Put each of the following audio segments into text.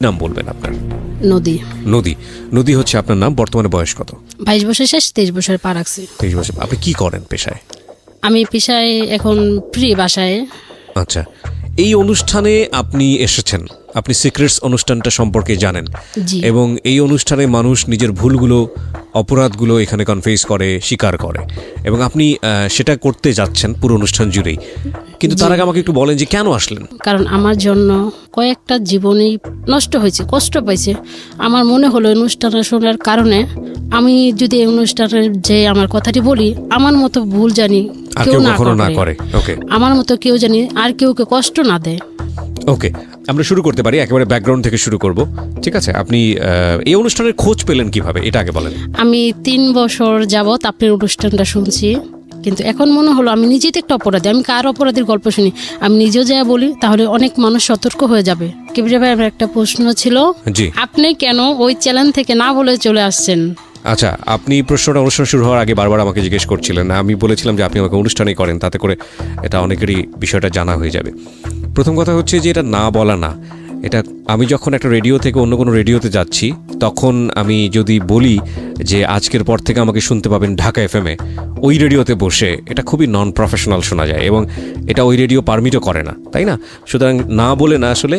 নাম বলবেন আপনার? নদী। নদী। নদী হচ্ছে আপনার নাম। বর্তমানে বয়স কত? 22 বছর শেষ, 23 বছর পা রাখছি। 23 বছর। আপনি কি করেন পেশায়? আমি পেশায় এখন ফ্রি বাসায়। আচ্ছা, এই অনুষ্ঠানে আপনি এসেছেন, আপনি সিক্রেটস অনুষ্ঠানটা সম্পর্কে জানেন জি। এবং এই অনুষ্ঠানে মানুষ নিজের ভুলগুলো, অপরাধগুলো এখানে কনফেস করে, স্বীকার করে এবং আপনি সেটা করতে যাচ্ছেন পুরো অনুষ্ঠান জুড়েই। কিন্তু তার আগে আমাকে একটু বলেন যে কেন আসলেন? কারণ আমার জন্য কয়েকটা জীবনই নষ্ট হয়েছে, কষ্ট পাইছে। আমার মনে হলো অনুষ্ঠানটা শোনার কারণে আমি যদি এই অনুষ্ঠানের যে আমার কথাটি বলি, আমার মতো ভুল জানি আর কেউ কখনো না করে। ওকে, আমার মতো কেউ জানি আর কেউকে কষ্ট না দেয়। ওকে, আমরা শুরু করতে পারি, একেবারে ব্যাকগ্রাউন্ড থেকে শুরু করব। ঠিক আছে, আপনি এই অনুষ্ঠানের খোঁজ পেলেন কিভাবে, এটা আগে বলেন। আমি 3 বছর যাবত আপনার অনুষ্ঠানটা শুনছি, কিন্তু এখন মনে হলো আমি নিজেই তো একটা অপরাধী। আমি কার অপরাধীর গল্প শুনি, আমি নিজেও যা বলি তাহলে অনেক মানুষ সতর্ক হয়ে যাবে। কিবরিয়া ভাই, আমার একটা প্রশ্ন ছিল, জি। আপনি কেন ওই চ্যানেল থেকে না বলে চলে আসছেন? আচ্ছা, আপনি প্রশ্নটা অনুষ্ঠান শুরু হওয়ার আগে বারবার আমাকে জিজ্ঞেস করছিলেন। আমি বলেছিলাম যে আপনি আমাকে অনুষ্ঠানেই করেন, তাতে করে এটা অনেকেরই বিষয়টা জানা হয়ে যাবে। প্রথম কথা হচ্ছে যে এটা না বলা না, এটা আমি যখন একটা রেডিও থেকে অন্য কোনো রেডিওতে যাচ্ছি, তখন আমি যদি বলি যে আজকের পর থেকে আমাকে শুনতে পাবেন ঢাকা এফএমে, ওই রেডিওতে বসে, এটা খুবই নন প্রফেশনাল শোনা যায় এবং এটা ওই রেডিও পারমিটও করে না, তাই না? সুতরাং না বলে না আসলে।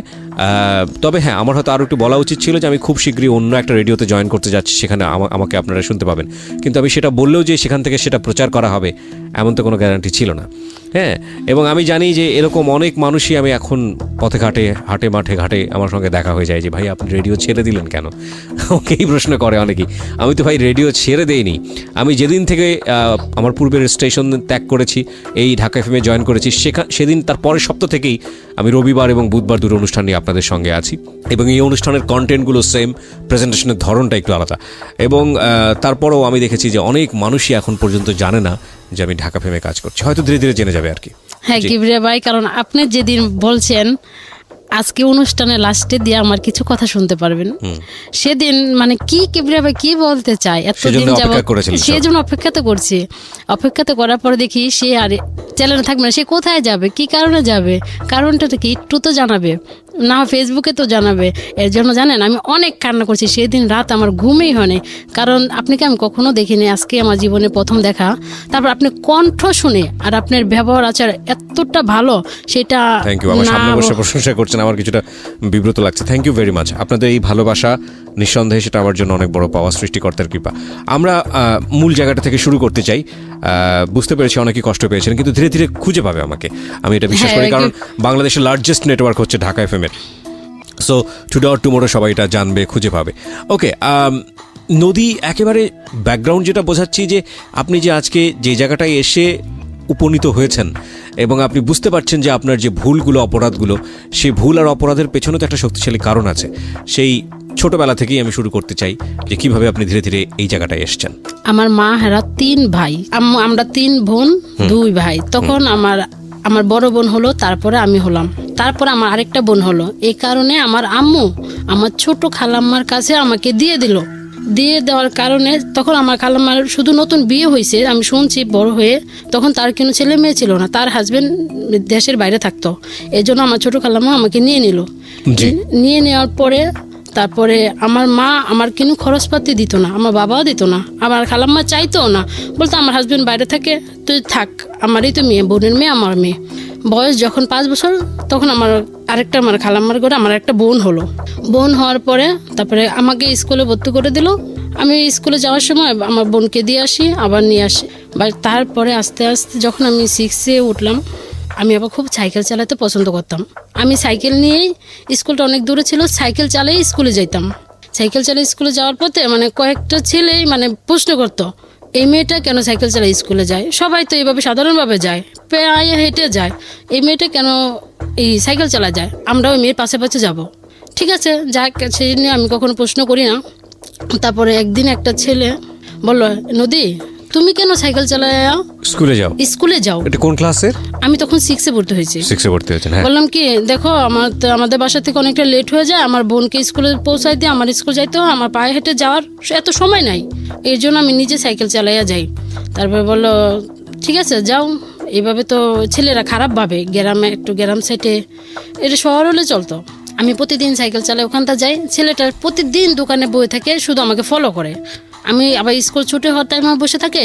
তবে হ্যাঁ, আমার হয়তো আরও একটু বলা উচিত ছিল যে আমি খুব শীঘ্রই অন্য একটা রেডিওতে জয়েন করতে যাচ্ছি, সেখানে আমাকে আপনারা শুনতে পাবেন। কিন্তু আমি সেটা বললেও যে সেখান থেকে সেটা প্রচার করা হবে এমন তো কোনো গ্যারান্টি ছিল না। হ্যাঁ, এবং আমি জানি যে এরকম অনেক মানুষই, আমি এখন পথে ঘাটে, হাটে মাঠে ঘাটে আমার সঙ্গে দেখা হয়ে যায় যে ভাই আপনি রেডিও ছেড়ে দিলেন কেন? ওকেই প্রশ্ন করে অনেকেই। আমি তো ভাই রেডিও ছেড়ে দেইনি। আমি যেদিন থেকে আমার পূর্বের স্টেশন ত্যাগ করেছি, এই ঢাকা এফএমে জয়েন করেছি, সেদিন তার পরের সপ্তাহ থেকেই আমি রবিবার এবং বুধবার দুটো অনুষ্ঠান নিয়ে আপনাদের সঙ্গে আছি এবং এই অনুষ্ঠানের কন্টেন্টগুলো সেম, প্রেজেন্টেশনের ধরনটা একটু আলাদা এবং তারপরেও আমি দেখেছি যে অনেক মানুষই এখন পর্যন্ত জানে না যে আমি ঢাকা এফএমে কাজ করছি। হয়তো ধীরে ধীরে জেনে যাবে আর কি। হ্যাঁ কিবরিয়া ভাই, কারণ আপনি যেদিন বলছেন আজকে অনুষ্ঠানে লাস্টে দিয়ে আমার কিছু কথা শুনতে পারবেন, সেদিন মানে কি কিবরিয়া ভাই কি বলতে চাই, এতদিন যাবত সেজন্য অপেক্ষা তো করছি। অপেক্ষা তো করার পরে দেখি সে আর চ্যানেলে থাকবে না। সে কোথায় যাবে, কি কারণে যাবে, কারণটা কি একটু তো জানাবে, না ফেসবুকে তো জানাবে। এর জন্য জানেন আমি অনেক কান্না করছি সেদিন রাত, আমার ঘুমেই হয়নি। কারণ আপনাকে আমি কখনো দেখিনি, আজকে আমার জীবনে প্রথম দেখা। তারপর আপনি কণ্ঠ শুনে আর আপনার ব্যবহার আচার এতটা ভালো, সেটা থ্যাংক ইউ। আমার সামনে বসে প্রশংসা করছেন, আমার কিছুটা বিব্রত লাগছে। Thank you very much. আপনাদের এই ভালোবাসা নিঃসন্দেহে সেটা আমার জন্য অনেক বড় পাওয়া, সৃষ্টিকর্তার কৃপা। আমরা মূল জায়গাটা থেকে শুরু করতে চাই। বুঝতে পেরেছি অনেকেই কষ্ট পেয়েছেন, কিন্তু ধীরে ধীরে খুঁজে পাবে আমাকে, আমি এটা বিশ্বাস করি। কারণ বাংলাদেশের লার্জেস্ট নেটওয়ার্ক হচ্ছে ঢাকা এফএম এর। সো টুডে অর টুমোরো সবাই এটা জানবে, খুঁজে পাবে। ওকে, নদী, একেবারে ব্যাকগ্রাউন্ড যেটা বোঝাচ্ছি যে আপনি যে আজকে যে জায়গাটায় এসে উপনীত হয়েছেন এবং আপনি বুঝতে পারছেন যে আপনার যে ভুলগুলো, অপরাধগুলো, সেই ভুল আর অপরাধের পেছনে তো একটা শক্তিশালী কারণ আছে। সেই ছোটবেলা থেকেই আমি শুরু করতে চাই যে কিভাবে আপনি ধীরে ধীরে এই জায়গাটায় এসছেন। আমার মা হেরা 3 ভাই, আমরা 3 বোন 2 ভাই। তখন আমার বড় বোন হলো, তারপরে আমি হলাম, তারপরে আমার আরেকটা বোন হলো। এই কারণে আমার আম্মু আমার ছোট খালাম্মার কাছে আমাকে দিয়ে দেওয়ার কারণে, তখন আমার খালাম্মার শুধু নতুন বিয়ে হয়েছে, আমি শুনছি বড় হয়ে, তখন তার কোনো ছেলে মেয়ে ছিল না, তার হাজবেন্ড দেশের বাইরে থাকতো। এই জন্য আমার ছোট খালাম্মা আমাকে নিয়ে নিল। নিয়ে নেওয়ার পরে তারপরে আমার মা আমার কোনো খরচপাতি দিত না, আমার বাবাও দিত না, আমার খালাম্মা চাইতেও না, বলতো আমার হাজবেন্ড বাইরে থাকে, তুই থাক, আমারই তো মেয়ে, বোনের মেয়ে, আমার মেয়ে। বয়স যখন 5 বছর, তখন আমার খালাম্মার ঘরে আমার একটা বোন হলো। বোন হওয়ার পরে তারপরে আমাকে স্কুলে ভর্তি করে দিল। আমি স্কুলে যাওয়ার সময় আমার বোনকে দিয়ে আসি, আবার নিয়ে আসি। তারপরে আস্তে আস্তে যখন আমি 6-এ উঠলাম, আমি আবার খুব সাইকেল চালাতে পছন্দ করতাম। আমি সাইকেল নিয়েই, স্কুলটা অনেক দূরে ছিল, সাইকেল চালিয়ে স্কুলে যাইতাম। সাইকেল চালিয়ে স্কুলে যাওয়ার পথে কয়েকটা ছেলেই প্রশ্ন করতো, এই মেয়েটা কেন সাইকেল চালিয়ে স্কুলে যায়? সবাই তো এইভাবে সাধারণভাবে যায়, পায়ে হেঁটে যায়, এই মেয়েটা কেন এই সাইকেল চালা যায়? আমরা ওই মেয়ের পাশে পাশে যাব। ঠিক আছে, যাক, সেই নিয়ে আমি কখনো প্রশ্ন করি না। তারপরে একদিন একটা ছেলে বলল, নদী তুমি কেন সাইকেল চালায় স্কুলে যাও? এটা কোন ক্লাসের? আমি তখন 6-এ ভর্তি হয়েছি। 6-এ ভর্তি হয়েছেন? হ্যাঁ। বললাম কি, দেখো আমাদের বাসা থেকে অনেকটা লেট হয়ে যায়, আমার বোনকে স্কুলে পৌঁছাই দিয়ে আমার স্কুল যাইতে হয়, আমার পায়ে হেঁটে যাওয়ার এত সময় নাই, এর জন্য আমি নিজে সাইকেল চালাইয়া যাই। তারপরে বললো ঠিক আছে যাও। এইভাবে তো ছেলেরা খারাপ ভাবে, গ্রাম সাইডে, এটা শহর হলে চলতো, আমি প্রতিদিন সাইকেল চালাই ওখানটা যাই, ছেলেটা প্রতিদিন দোকানে বসে থাকে, শুধু আমাকে ফলো করে। আমি আবার স্কুল ছুটি হওয়ার টাইমে বসে থাকে,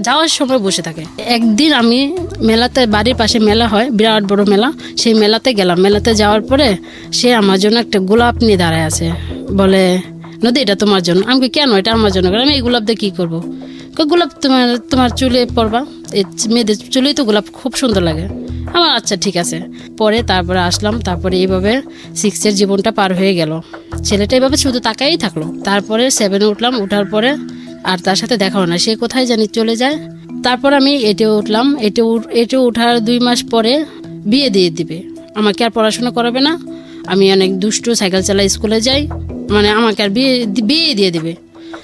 যাওয়ার সময় বসে থাকে। একদিন আমি মেলাতে, বাড়ির পাশে মেলা হয়, বিরাট বড় মেলা, সেই মেলাতে গেলাম। মেলাতে যাওয়ার পরে সে আমার জন্য একটা গোলাপ নিয়ে দাঁড়ায় আছে, বলে নদী এটা তোমার জন্য। আমি কেন, এটা আমার জন্য? আমি এই গোলাপ দিয়ে কী করবো? গোলাপ তোমার চুলে পরবা, এই মেয়েদের চুলেই তো গোলাপ খুব সুন্দর লাগে। আমার আচ্ছা ঠিক আছে। পরে তারপরে আসলাম, তারপরে এইভাবে 6-এর জীবনটা পার হয়ে গেল। ছেলেটা এইভাবে শুধু তাকাই থাকলো। তারপরে 7-এ উঠলাম, উঠার পরে আর তার সাথে দেখা হয় না, সে কোথায় জানি চলে যায়। তারপর আমি এটে উঠলাম, এটে ওঠার 2 মাস পরে বিয়ে দিয়ে দিবে, আমাকে আর পড়াশোনা করাবে না। আমি অনেক দুষ্টু, সাইকেল চালাই, স্কুলে যাই, মানে আমাকে আর বিয়ে দিয়ে দিবে।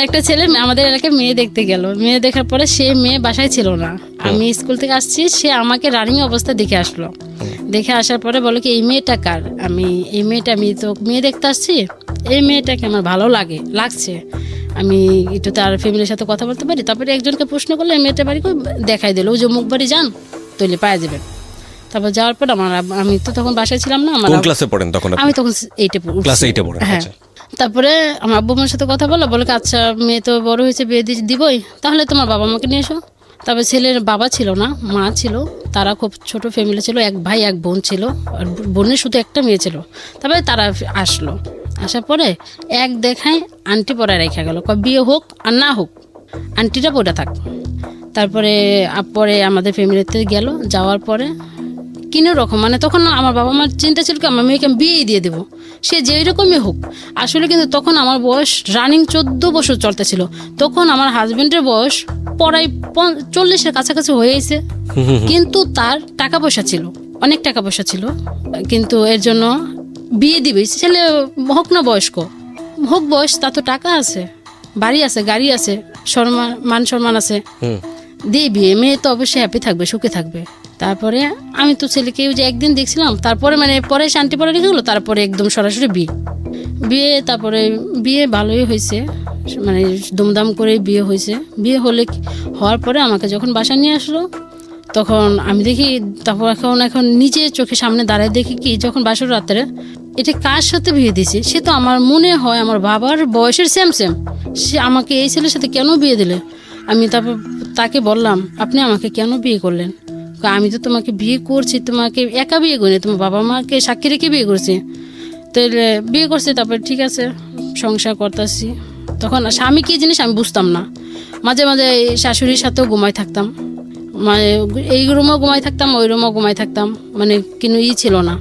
একটা ছেলে আমাদের এলাকায় মেয়ে দেখতে গেল, মেয়ে দেখার পরে সে মেয়ে বাসায় ছিল না। আমি স্কুল থেকে আসছি, সে আমাকে রানিং অবস্থা দেখে আসলো। দেখে আসার পরে বলে কি এই মেয়েটা কার? আমি তো মেয়ে দেখতে আসছি, এই মেয়েটাকে আমার ভালো লাগছে, আমি একটু তার ফ্যামিলির সাথে কথা বলতে পারি। তারপরে একজনকে প্রশ্ন করলে মেয়েটা বাড়ি করে দেখাই দিল, ওই যে মুখ বাড়ি যান তৈলে পাওয়া যাবেন। তারপর যাওয়ার পর আমি তো তখন বাসায় ছিলাম না। কোন ক্লাসে পড়েন তখন? আমি তখন 8-এ ক্লাস 8-এ পড়েন। হ্যাঁ। তারপরে আমার আব্বু মার সাথে কথা বলে আচ্ছা মেয়ে তো বড় হয়েছে, বিয়ে দিবই, তাহলে তোমার বাবা মাকে নিয়ে এসো। তারপরে ছেলের বাবা ছিল না, মা ছিল, তারা খুব ছোট ফ্যামিলি ছিল, 1 ভাই 1 বোন ছিল, আর বোনের শুধু একটা মেয়ে ছিল। তারপরে তারা আসলো, আসার পরে এক দেখায় আন্টি পড়ায় রেখা গেল, বিয়ে হোক আর না হোক আন্টিটা পড়ে থাক। তারপরে পরে আমাদের ফ্যামিলিতে গেল, যাওয়ার পরে কিনো রকম, মানে তখন আমার বাবা মার চিন্তা ছিল কি আমার মেয়েকে আমি বিয়ে দিয়ে দেবো, সে যেই রকমই হোক। আসলে কিন্তু তখন আমার বয়স রানিং 14 বছর চলতেছিল। তখন আমার হাজবেন্ডের বয়স প্রায় 40-এর কাছাকাছি হয়েছে, কিন্তু তার টাকা পয়সা ছিল, অনেক টাকা পয়সা ছিল, কিন্তু এর জন্য বিয়ে দিবে। ছেলে হোক না বয়স্ক হোক, বয়স, তা তো টাকা আছে, বাড়ি আছে, গাড়ি আছে, মান সম্মান আছে, দিয়ে বিয়ে। মেয়ে তো অবশ্যই হ্যাপি থাকবে, সুখে থাকবে। তারপরে আমি তো ছেলেকে যে একদিন দেখছিলাম, তারপরে মানে পরে শান্তি পরে রেখে গেলো, তারপরে একদম সরাসরি বিয়ে। তারপরে বিয়ে ভালোই হয়েছে, মানে দুমদাম করে বিয়ে হয়েছে। বিয়ে হওয়ার পরে আমাকে যখন বাসা নিয়ে আসলো, তখন আমি দেখি, তারপর এখন নিজে চোখের সামনে দাঁড়ায় দেখি কি, যখন বাসর রাত্রে এটা কার সাথে বিয়ে দিছে, সে তো আমার মনে হয় আমার বাবার বয়সের সেম, সে আমাকে এই ছেলের সাথে কেন বিয়ে দিলে? আমি তারপর তাকে বললাম আপনি আমাকে কেন বিয়ে করলেন? আমি তো তোমাকে বিয়ে করছি, তোমাকে একা বিয়ে করিনি, তোমার বাবা মাকে সাক্ষী রেখে বিয়ে করছি। তাহলে বিয়ে করছি, তারপরে ঠিক আছে সংসার করতেছি। তখন স্বামী কী জিনিস আমি বুঝতাম না। মাঝে মাঝে শাশুড়ির সাথেও ঘুমাই থাকতাম, মানে এই রুমও ঘুমাই থাকতাম, ওই রুমও ঘুমাই থাকতাম, মানে কোনো ছিল না।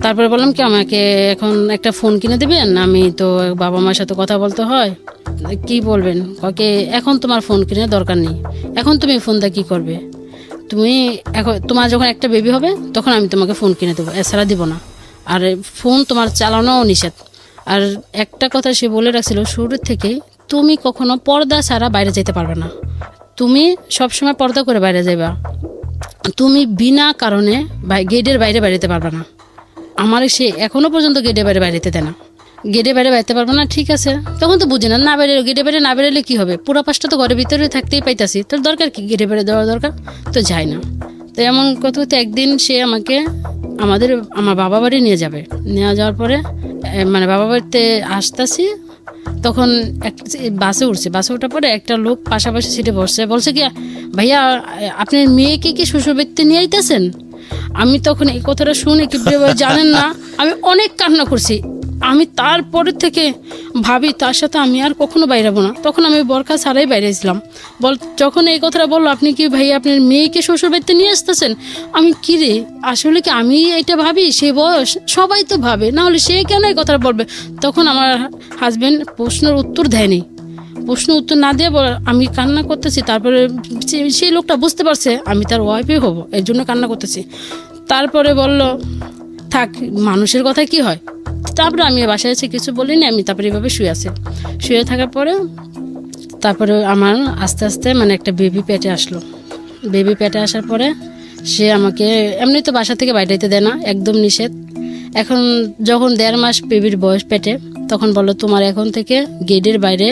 তারপরে বললাম কি আমাকে এখন একটা ফোন কিনে দেবেন, আমি তো বাবা মার সাথে কথা বলতে হয়। কি বলবেন? ওকে এখন তোমার ফোন কিনে দরকার নেই, এখন তুমি ফোনটা কি করবে? তুমি এখন তোমার যখন একটা বেবি হবে তখন আমি তোমাকে ফোন কিনে দেবো, এছাড়া দিব না। আর ফোন তোমার চালানোও নিষেধ। আর একটা কথা সে বলে রাখছিল শুরুর থেকেই, তুমি কখনো পর্দা ছাড়া বাইরে যেতে পারবে না, তুমি সবসময় পর্দা করে বাইরে যাইবা, তুমি বিনা কারণে গেটের বাইরে বেরোতে পারবে না। আমার সে এখনো পর্যন্ত গেটের বাইরে বেরোতে দেয় না, গেটে বাইরে বেরোতে পারবো না। ঠিক আছে, তখন তো বুঝি না বেরো, গেটে বাইরে না বেরোলে কী হবে? পুরো পাশটা তো ঘরের ভিতরে থাকতেই পাইতাছি, তোর দরকার কি গেটে বাইরে দেওয়ার দরকার? তো যাই না। তো এমন কথা হতে একদিন সে আমাকে আমার বাবা বাড়ি নিয়ে যাওয়ার পরে, মানে বাবা বাড়িতে আসতেছি, তখন বাসে ওঠার পরে একটা লোক পাশাপাশি সিটে বলছে কি ভাইয়া আপনার মেয়েকে কি শ্বশুর বাড়িতে নিয়ে আইতেছেন? আমি তখন এই কথাটা শুনে কি জানেন না, আমি অনেক কান্না করছি। আমি তারপরে থেকে ভাবি তার সাথে আমি আর কখনো বাইরাবো না। তখন আমি বরখা ছাড়াই বাইরেছিলাম। যখন এই কথাটা বললো আপনি কি ভাই আপনার মেয়েকে শ্বশুর বাড়িতে নিয়ে আসতেছেন, আমি কি রে আসলে কি আমি এটা ভাবি? সে বয়স সবাই তো ভাবে, না হলে সে কেন এই কথাটা বলবে? তখন আমার হাজবেন্ড প্রশ্নের উত্তর দেয়নি, প্রশ্ন উত্তর না দিয়ে আমি কান্না করতেছি। তারপরে সেই লোকটা বুঝতে পারছে আমি তার ওয়াইফই হব, এর জন্য কান্না করতেছি। তারপরে বলল থাক, মানুষের কথা কি হয়। তারপরে আমি বাসায় এসে কিছু বলিনি, আমি তারপরে এভাবে শুয়ে থাকার পরে তারপরে আমার আস্তে আস্তে মানে একটা বেবি পেটে আসলো। বেবি পেটে আসার পরে সে আমাকে এমনি তো বাসা থেকে বাইরে যেতে দেয় না, একদম নিষেধ। এখন যখন 1.5 মাস বেবির বয়স পেটে, তখন বললো তোমার এখন থেকে গেটের বাইরে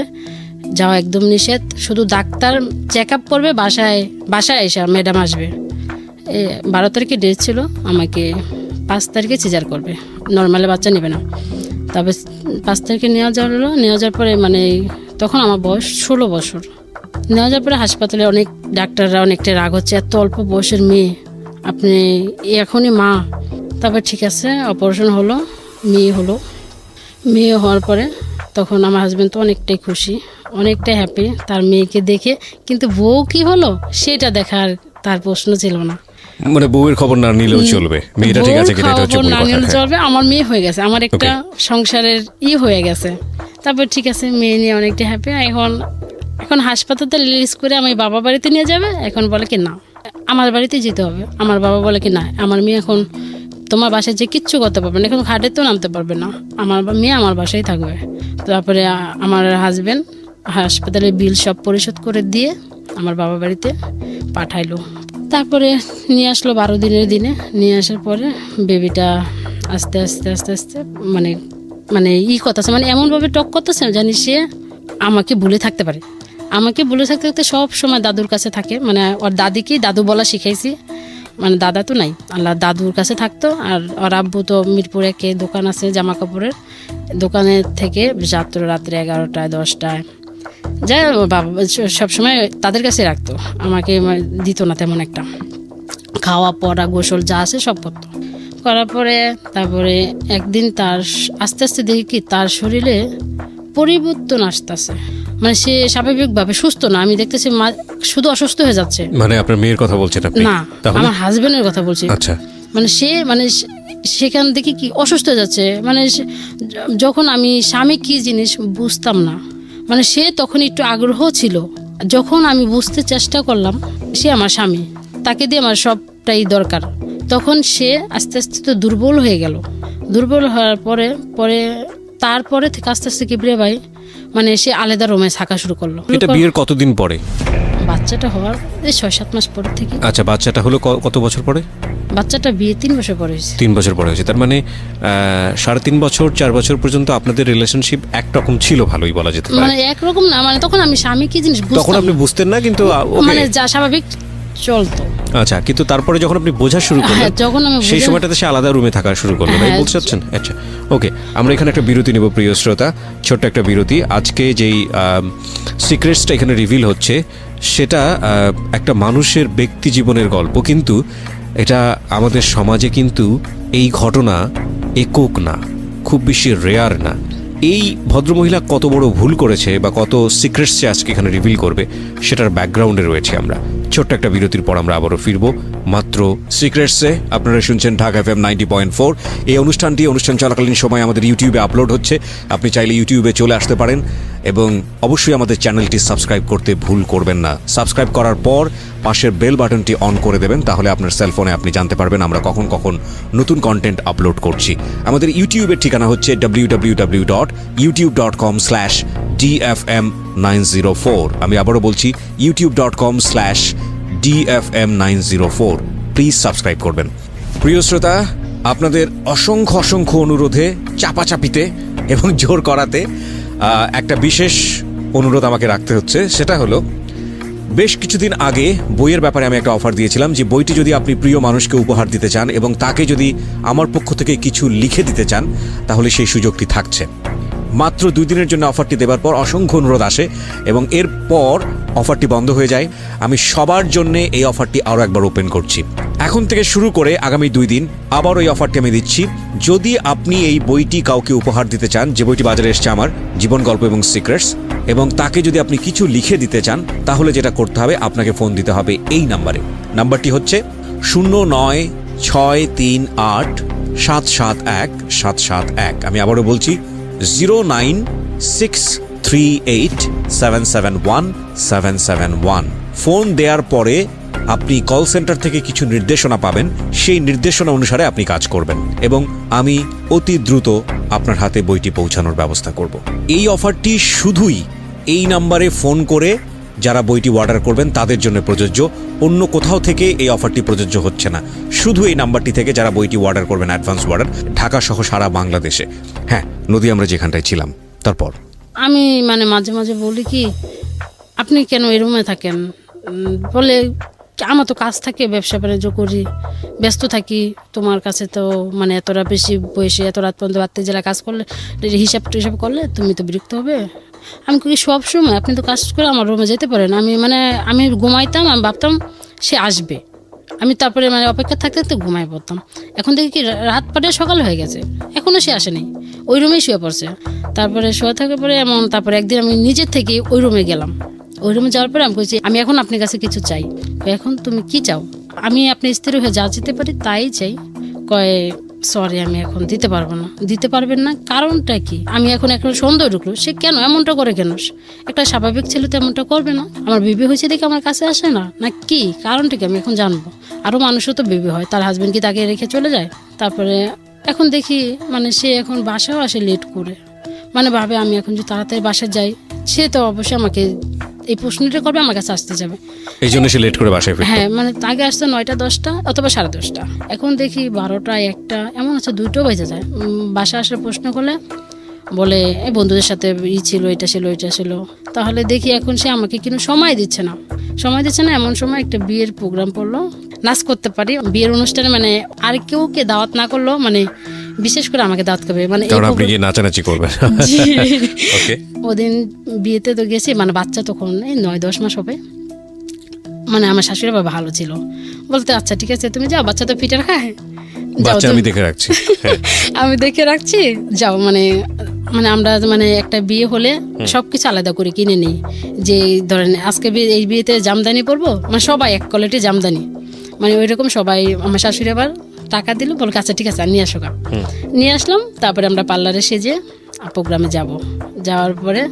যাওয়া একদম নিষেধ, শুধু ডাক্তার চেক আপ করবে, বাসায় এসে ম্যাডাম আসবে। 12 তারিখে ডেট ছিল, আমাকে 5 তারিখে সিজার করবে, নর্মালি বাচ্চা নেবে না। তবে 5 তারিখে নেওয়া যাওয়ার পরে মানে তখন আমার বয়স 16 বছর। নেওয়া যাওয়ার পরে হাসপাতালে অনেক ডাক্তাররা অনেকটা রাগ হচ্ছে, এত অল্প বয়সের মেয়ে, আপনি এখনই মা। তারপর ঠিক আছে, অপারেশন হলো, মেয়ে হওয়ার পরে তখন আমার হাজব্যান্ড তো অনেকটাই খুশি, অনেকটাই হ্যাপি তার মেয়েকে দেখে, কিন্তু বউ কি হলো সেটা দেখার তার প্রশ্ন ছিল না। মানে বউয়ের খবর না নিলেও চলবে, মেয়েটা ঠিক আছে কিনা এটা হচ্ছে মূল না কথা। নিলেও চলবে, আমার মেয়ে হয়ে গেছে, আমার একটা সংসারের হয়ে গেছে। তারপর ঠিক আছে, মেয়ে নিয়ে অনেকটা হ্যাপি। এখন হাসপাতালে রিলিজ করে আমি বাবা বাড়িতে নিয়ে যাবে, এখন বলে কি না আমার বাড়িতে যেতে হবে। আমার বাবা বলে কি না, আমার মেয়ে এখন তোমার বাসায় যে কিচ্ছু করতে পারবে না, এখন খাটে তো নামতে পারবে না, আমার মেয়ে আমার বাসায় থাকবে। তারপরে আমার হাজবেন্ড হাসপাতালের বিল সব পরিশোধ করে দিয়ে আমার বাবা বাড়িতে পাঠাইলো। তারপরে নিয়ে আসলো 12 দিনের দিনে। নিয়ে আসার পরে বেবিটা আস্তে আস্তে আস্তে আস্তে মানে মানে করতেছে, মানে এমনভাবে টক করতেছে জানি সে আমাকে ভুলে থাকতে পারে। আমাকে ভুলে থাকতে থাকতে সব সময় দাদুর কাছে থাকে, মানে ওর দাদিকেই দাদু বলা শিখাইছি, মানে দাদা তো নাই, আল্লাহ দাদুর কাছে থাকতো। আর ওর আব্বু তো মিরপুরে কে দোকান আছে জামা কাপড়ের, দোকানের থেকে রাত্রে 11টায় 10টায় যাই বাবা সবসময় তাদের কাছে রাখতো, আমাকে দিত না তেমন একটা। খাওয়া পড়া গোসল যা আছে সব করতো। করার পরে তারপরে একদিন তার আস্তে আস্তে দেখি কি তার শরীরে পরিবর্তন আসতেছে, মানে সে স্বাভাবিকভাবে সুস্থ না, আমি দেখতেছি শুধু অসুস্থ হয়ে যাচ্ছে। মানে আপনার মেয়ের কথা বলছেন আপনি? না, আমার হাজবেন্ডের কথা বলছি। আচ্ছা, মানে সে সেখান থেকে কি অসুস্থ হয়ে যাচ্ছে, মানে যখন আমি স্বামী কি জিনিস বুঝতাম না, মানে সে তখন একটু আগ্রহ ছিল। যখন আমি বুঝতে চেষ্টা করলাম সে আমার স্বামী, তাকে দিয়ে আমার সবটাই দরকার, তখন সে আস্তে আস্তে তো দুর্বল হয়ে গেল। দুর্বল হওয়ার তারপরে থেকে আস্তে আস্তে কিবরে ভাই মানে সে আলাদা রুমে থাকা শুরু করলো। এটা বিয়ের কতদিন পরে? বাচ্চাটা হওয়ার 6-7 মাস পর থেকে। আচ্ছা, বাচ্চাটা হলো কত বছর পরে? বাচ্চাটা বিয়ে 3 বছর পরে হয়েছে। 3 বছর পরে হয়েছে, তার মানে 3.5 বছর 4 বছর পর্যন্ত আপনাদের রিলেশনশিপ একরকম ছিল, ভালোই বলা যেতে পারে। মানে একরকম না, মানে তখন আমি স্বামী কি জিনিস বুঝতাম, তখন আপনি বুঝতেন না, কিন্তু মানে যা স্বাভাবিক চলতো। আচ্ছা, কিন্তু তারপরে যখন আপনি বোঝা শুরু করলেন, যখন আমি সেই সময়টাতে সে আলাদা রুমে থাকা শুরু করলো, তাই বলতে চাচ্ছেন? আচ্ছা, ওকে, আমরা এখানে একটা বিরতি নেব প্রিয় শ্রোতা, ছোট্ট একটা বিরতি। আজকে যেই সিক্রেটসটা এখানে রিভিল হচ্ছে সেটা একটা মানুষের ব্যক্তি জীবনের গল্প, কিন্তু এটা আমাদের সমাজে কিন্তু এই ঘটনা একক না, খুব বেশি রেয়ার না। এই ভদ্রমহিলা কত বড় ভুল করেছে বা কত সিক্রেটস আজকে এখানে রিভিল করবে সেটার ব্যাকগ্রাউন্ডে রয়েছে আমরা। ছোট্ট একটা বিরতির পর আমরা আবারও ফিরবো মাত্র সিক্রেটসে। আপনারা শুনছেন ঢাকা FM 90.4। এই অনুষ্ঠান চলাকালীন সময় আমাদের ইউটিউবে আপলোড হচ্ছে, আপনি চাইলে ইউটিউবে চলে আসতে পারেন এবং অবশ্যই আমাদের চ্যানেলটি সাবস্ক্রাইব করতে ভুল করবেন না। সাবস্ক্রাইব করার পর পাশের বেল বাটনটি অন করে দেবেন, তাহলে আপনার সেলফোনে আপনি জানতে পারবেন আমরা কখন কখন নতুন কন্টেন্ট আপলোড করছি। আমাদের ইউটিউবের ঠিকানা হচ্ছে www.youtube.com/DFM904। আমি আবারও বলছি youtube.com/DFM904। প্লিজ সাবস্ক্রাইব করবেন। প্রিয় শ্রোতা, আপনাদের অসংখ্য অনুরোধে, চাপাচাপিতে এবং জোর করাতে একটা বিশেষ অনুরোধ আমাকে রাখতে হচ্ছে। সেটা হলো, বেশ কিছুদিন আগে বইয়ের ব্যাপারে আমি একটা অফার দিয়েছিলাম যে বইটি যদি আপনি প্রিয় মানুষকে উপহার দিতে চান এবং তাকে যদি আমার পক্ষ থেকে কিছু লিখে দিতে চান তাহলে সেই সুযোগটি থাকছে। মাত্র 2 দিনের জন্য অফারটি দেবার পর অসংখ্য অনুরোধ আসে এবং এরপর অফারটি বন্ধ হয়ে যায়। আমি সবার জন্য এই অফারটি আরও একবার ওপেন করছি। এখন থেকে শুরু করে আগামী 2 দিন আবার ওই অফারটি আমি দিচ্ছি। যদি আপনি এই বইটি কাউকে উপহার দিতে চান, যে বইটি বাজারে এসছে আমার জীবন গল্প এবং সিক্রেটস, এবং তাকে যদি আপনি কিছু লিখে দিতে চান তাহলে যেটা করতে হবে, আপনাকে ফোন দিতে হবে এই নাম্বারে। নাম্বারটি হচ্ছে 0963871771। আমি আবারও বলছি 09638771771। ফোন দেওয়ার পরে আপনি কল সেন্টার থেকে কিছু নির্দেশনা পাবেন, সেই নির্দেশনা অনুসারে আপনি কাজ করবেন এবং আমি অতি দ্রুত আপনার হাতে বইটি পৌঁছানোর ব্যবস্থা করব। এই অফারটি শুধুই এই নাম্বারে ফোন করে যারা বইটি অর্ডার করবেন তাদের জন্য প্রযোজ্য, অন্য কোথাও থেকে এই অফারটি প্রযোজ্য হচ্ছে না। শুধু এই নাম্বারটি থেকে যারা বইটি অর্ডার করবেন, অ্যাডভান্স অর্ডার, ঢাকা সহ সারা বাংলাদেশে। হ্যাঁ, নদী, আমরা যেখানটায় ছিলাম তারপর আমি মাঝে মাঝে বলি কি আপনি কেন এই রুমে থাকেন, বলে আমার তো কাজ থাকে, ব্যবসা বাণিজ্য করি, ব্যস্ত থাকি, তোমার কাছে তো মানে এতটা বেশি বয়সে এত রাত পর্যন্ত রাত্রে জেলা কাজ করলে হিসাব টিসাব করলে তুমি তো বিরক্ত হবে। আমি কি সব সময় আপনি তো কাজ করে আমার রুমে যেতে পারেন, আমি ঘুমাইতাম, আমি ভাবতাম সে আসবে, আমি তারপরে মানে অপেক্ষা থাকতে থাকতে ঘুমাই পড়তাম। এখন দেখি কি রাত পাটে সকাল হয়ে গেছে, এখনও সে আসেনি, ওই রুমেই শুয়ে পড়ছে। তারপরে শুয়ে থাকার পরে তারপরে একদিন আমি নিজের থেকে ওই রুমে গেলাম। ওই রুমে যাওয়ার পরে আমি বলছি আমি এখন আপনার কাছে কিছু চাই। এখন তুমি কি চাও? আমি আপনি স্ত্রী হয়ে যা যেতে পারি তাই চাই। কয় সরি আমি এখন দিতে পারবো না। দিতে পারবেন না কারণটা কি? আমি এখন সন্দেহ ঢুকলো, সে কেন এমনটা করে, কেন একটা স্বাভাবিক ছেলে তো এমনটা করবে না। আমার বেবি হয়েছে দেখে আমার কাছে আসে না, না কি কারণটা কি আমি এখন জানবো। আরও মানুষও তো বেবি হয়, তার হাজবেন্ড কি তাকে রেখে চলে যায়? তারপরে এখন দেখি মানে সে এখন বাসাও আসে লেট করে, মানে ভাবে আমি এখন যদি তাড়াতাড়ি বাসায় যাই সে তো অবশ্যই আমাকে এই প্রশ্নটা করবে, আমার কাছে আসতে যাবে, এই জন্য সে লেট করে বাসায় ফিরত। হ্যাঁ মানে আগে আসতে 9টা 10টা অথবা 10:30। এখন দেখি 12টা 1টা এমন আছে, 2টো বেজে যায়। বাসা আসার প্রশ্ন করলে বলে এই বন্ধুদের সাথে ছিল, এটা ছিল, এটা ছিল। তাহলে দেখি এখন সে আমাকে কিন্তু সময় দিচ্ছে না। এমন সময় একটা বিয়ের প্রোগ্রাম পড়লো, নাচ করতে পারি বিয়ের অনুষ্ঠানে, মানে আর কেউকে দাওয়াত না করলো, মানে বিশেষ করে আমাকে দাওয়াত করবে, মানে আপনি গিয়ে নাচানাচি করবেন। ওকে, ওদিন বিয়েতে তো গেছি, মানে বাচ্চা তখন এই 9-10 মাস হবে। মানে আমার শাশুড়ি বাবা ভালো ছিল, বলতে আচ্ছা ঠিক আছে তুমি যাও, বাচ্চা তো পিটার খায়, বাচ্চা আমি দেখে রাখছি। আমি দেখে রাখছি, যাও। মানে আমরা মানে একটা বিয়ে হলে সবকিছু আলাদা করে কিনে নিই, যে ধরেন আজকে এই বিয়েতে জামদানি পরবো, মানে সবাই এক কোয়ালিটি জামদানি, মানে ওই রকম সবাই। আমার শাশুড়ি আবার টাকা দিল, বল আচ্ছা ঠিক আছে নিয়ে আসো। নিয়ে আসলাম, তারপরে আমরা পার্লারে সেজে প্রোগ্রামে যাওয়ার পরে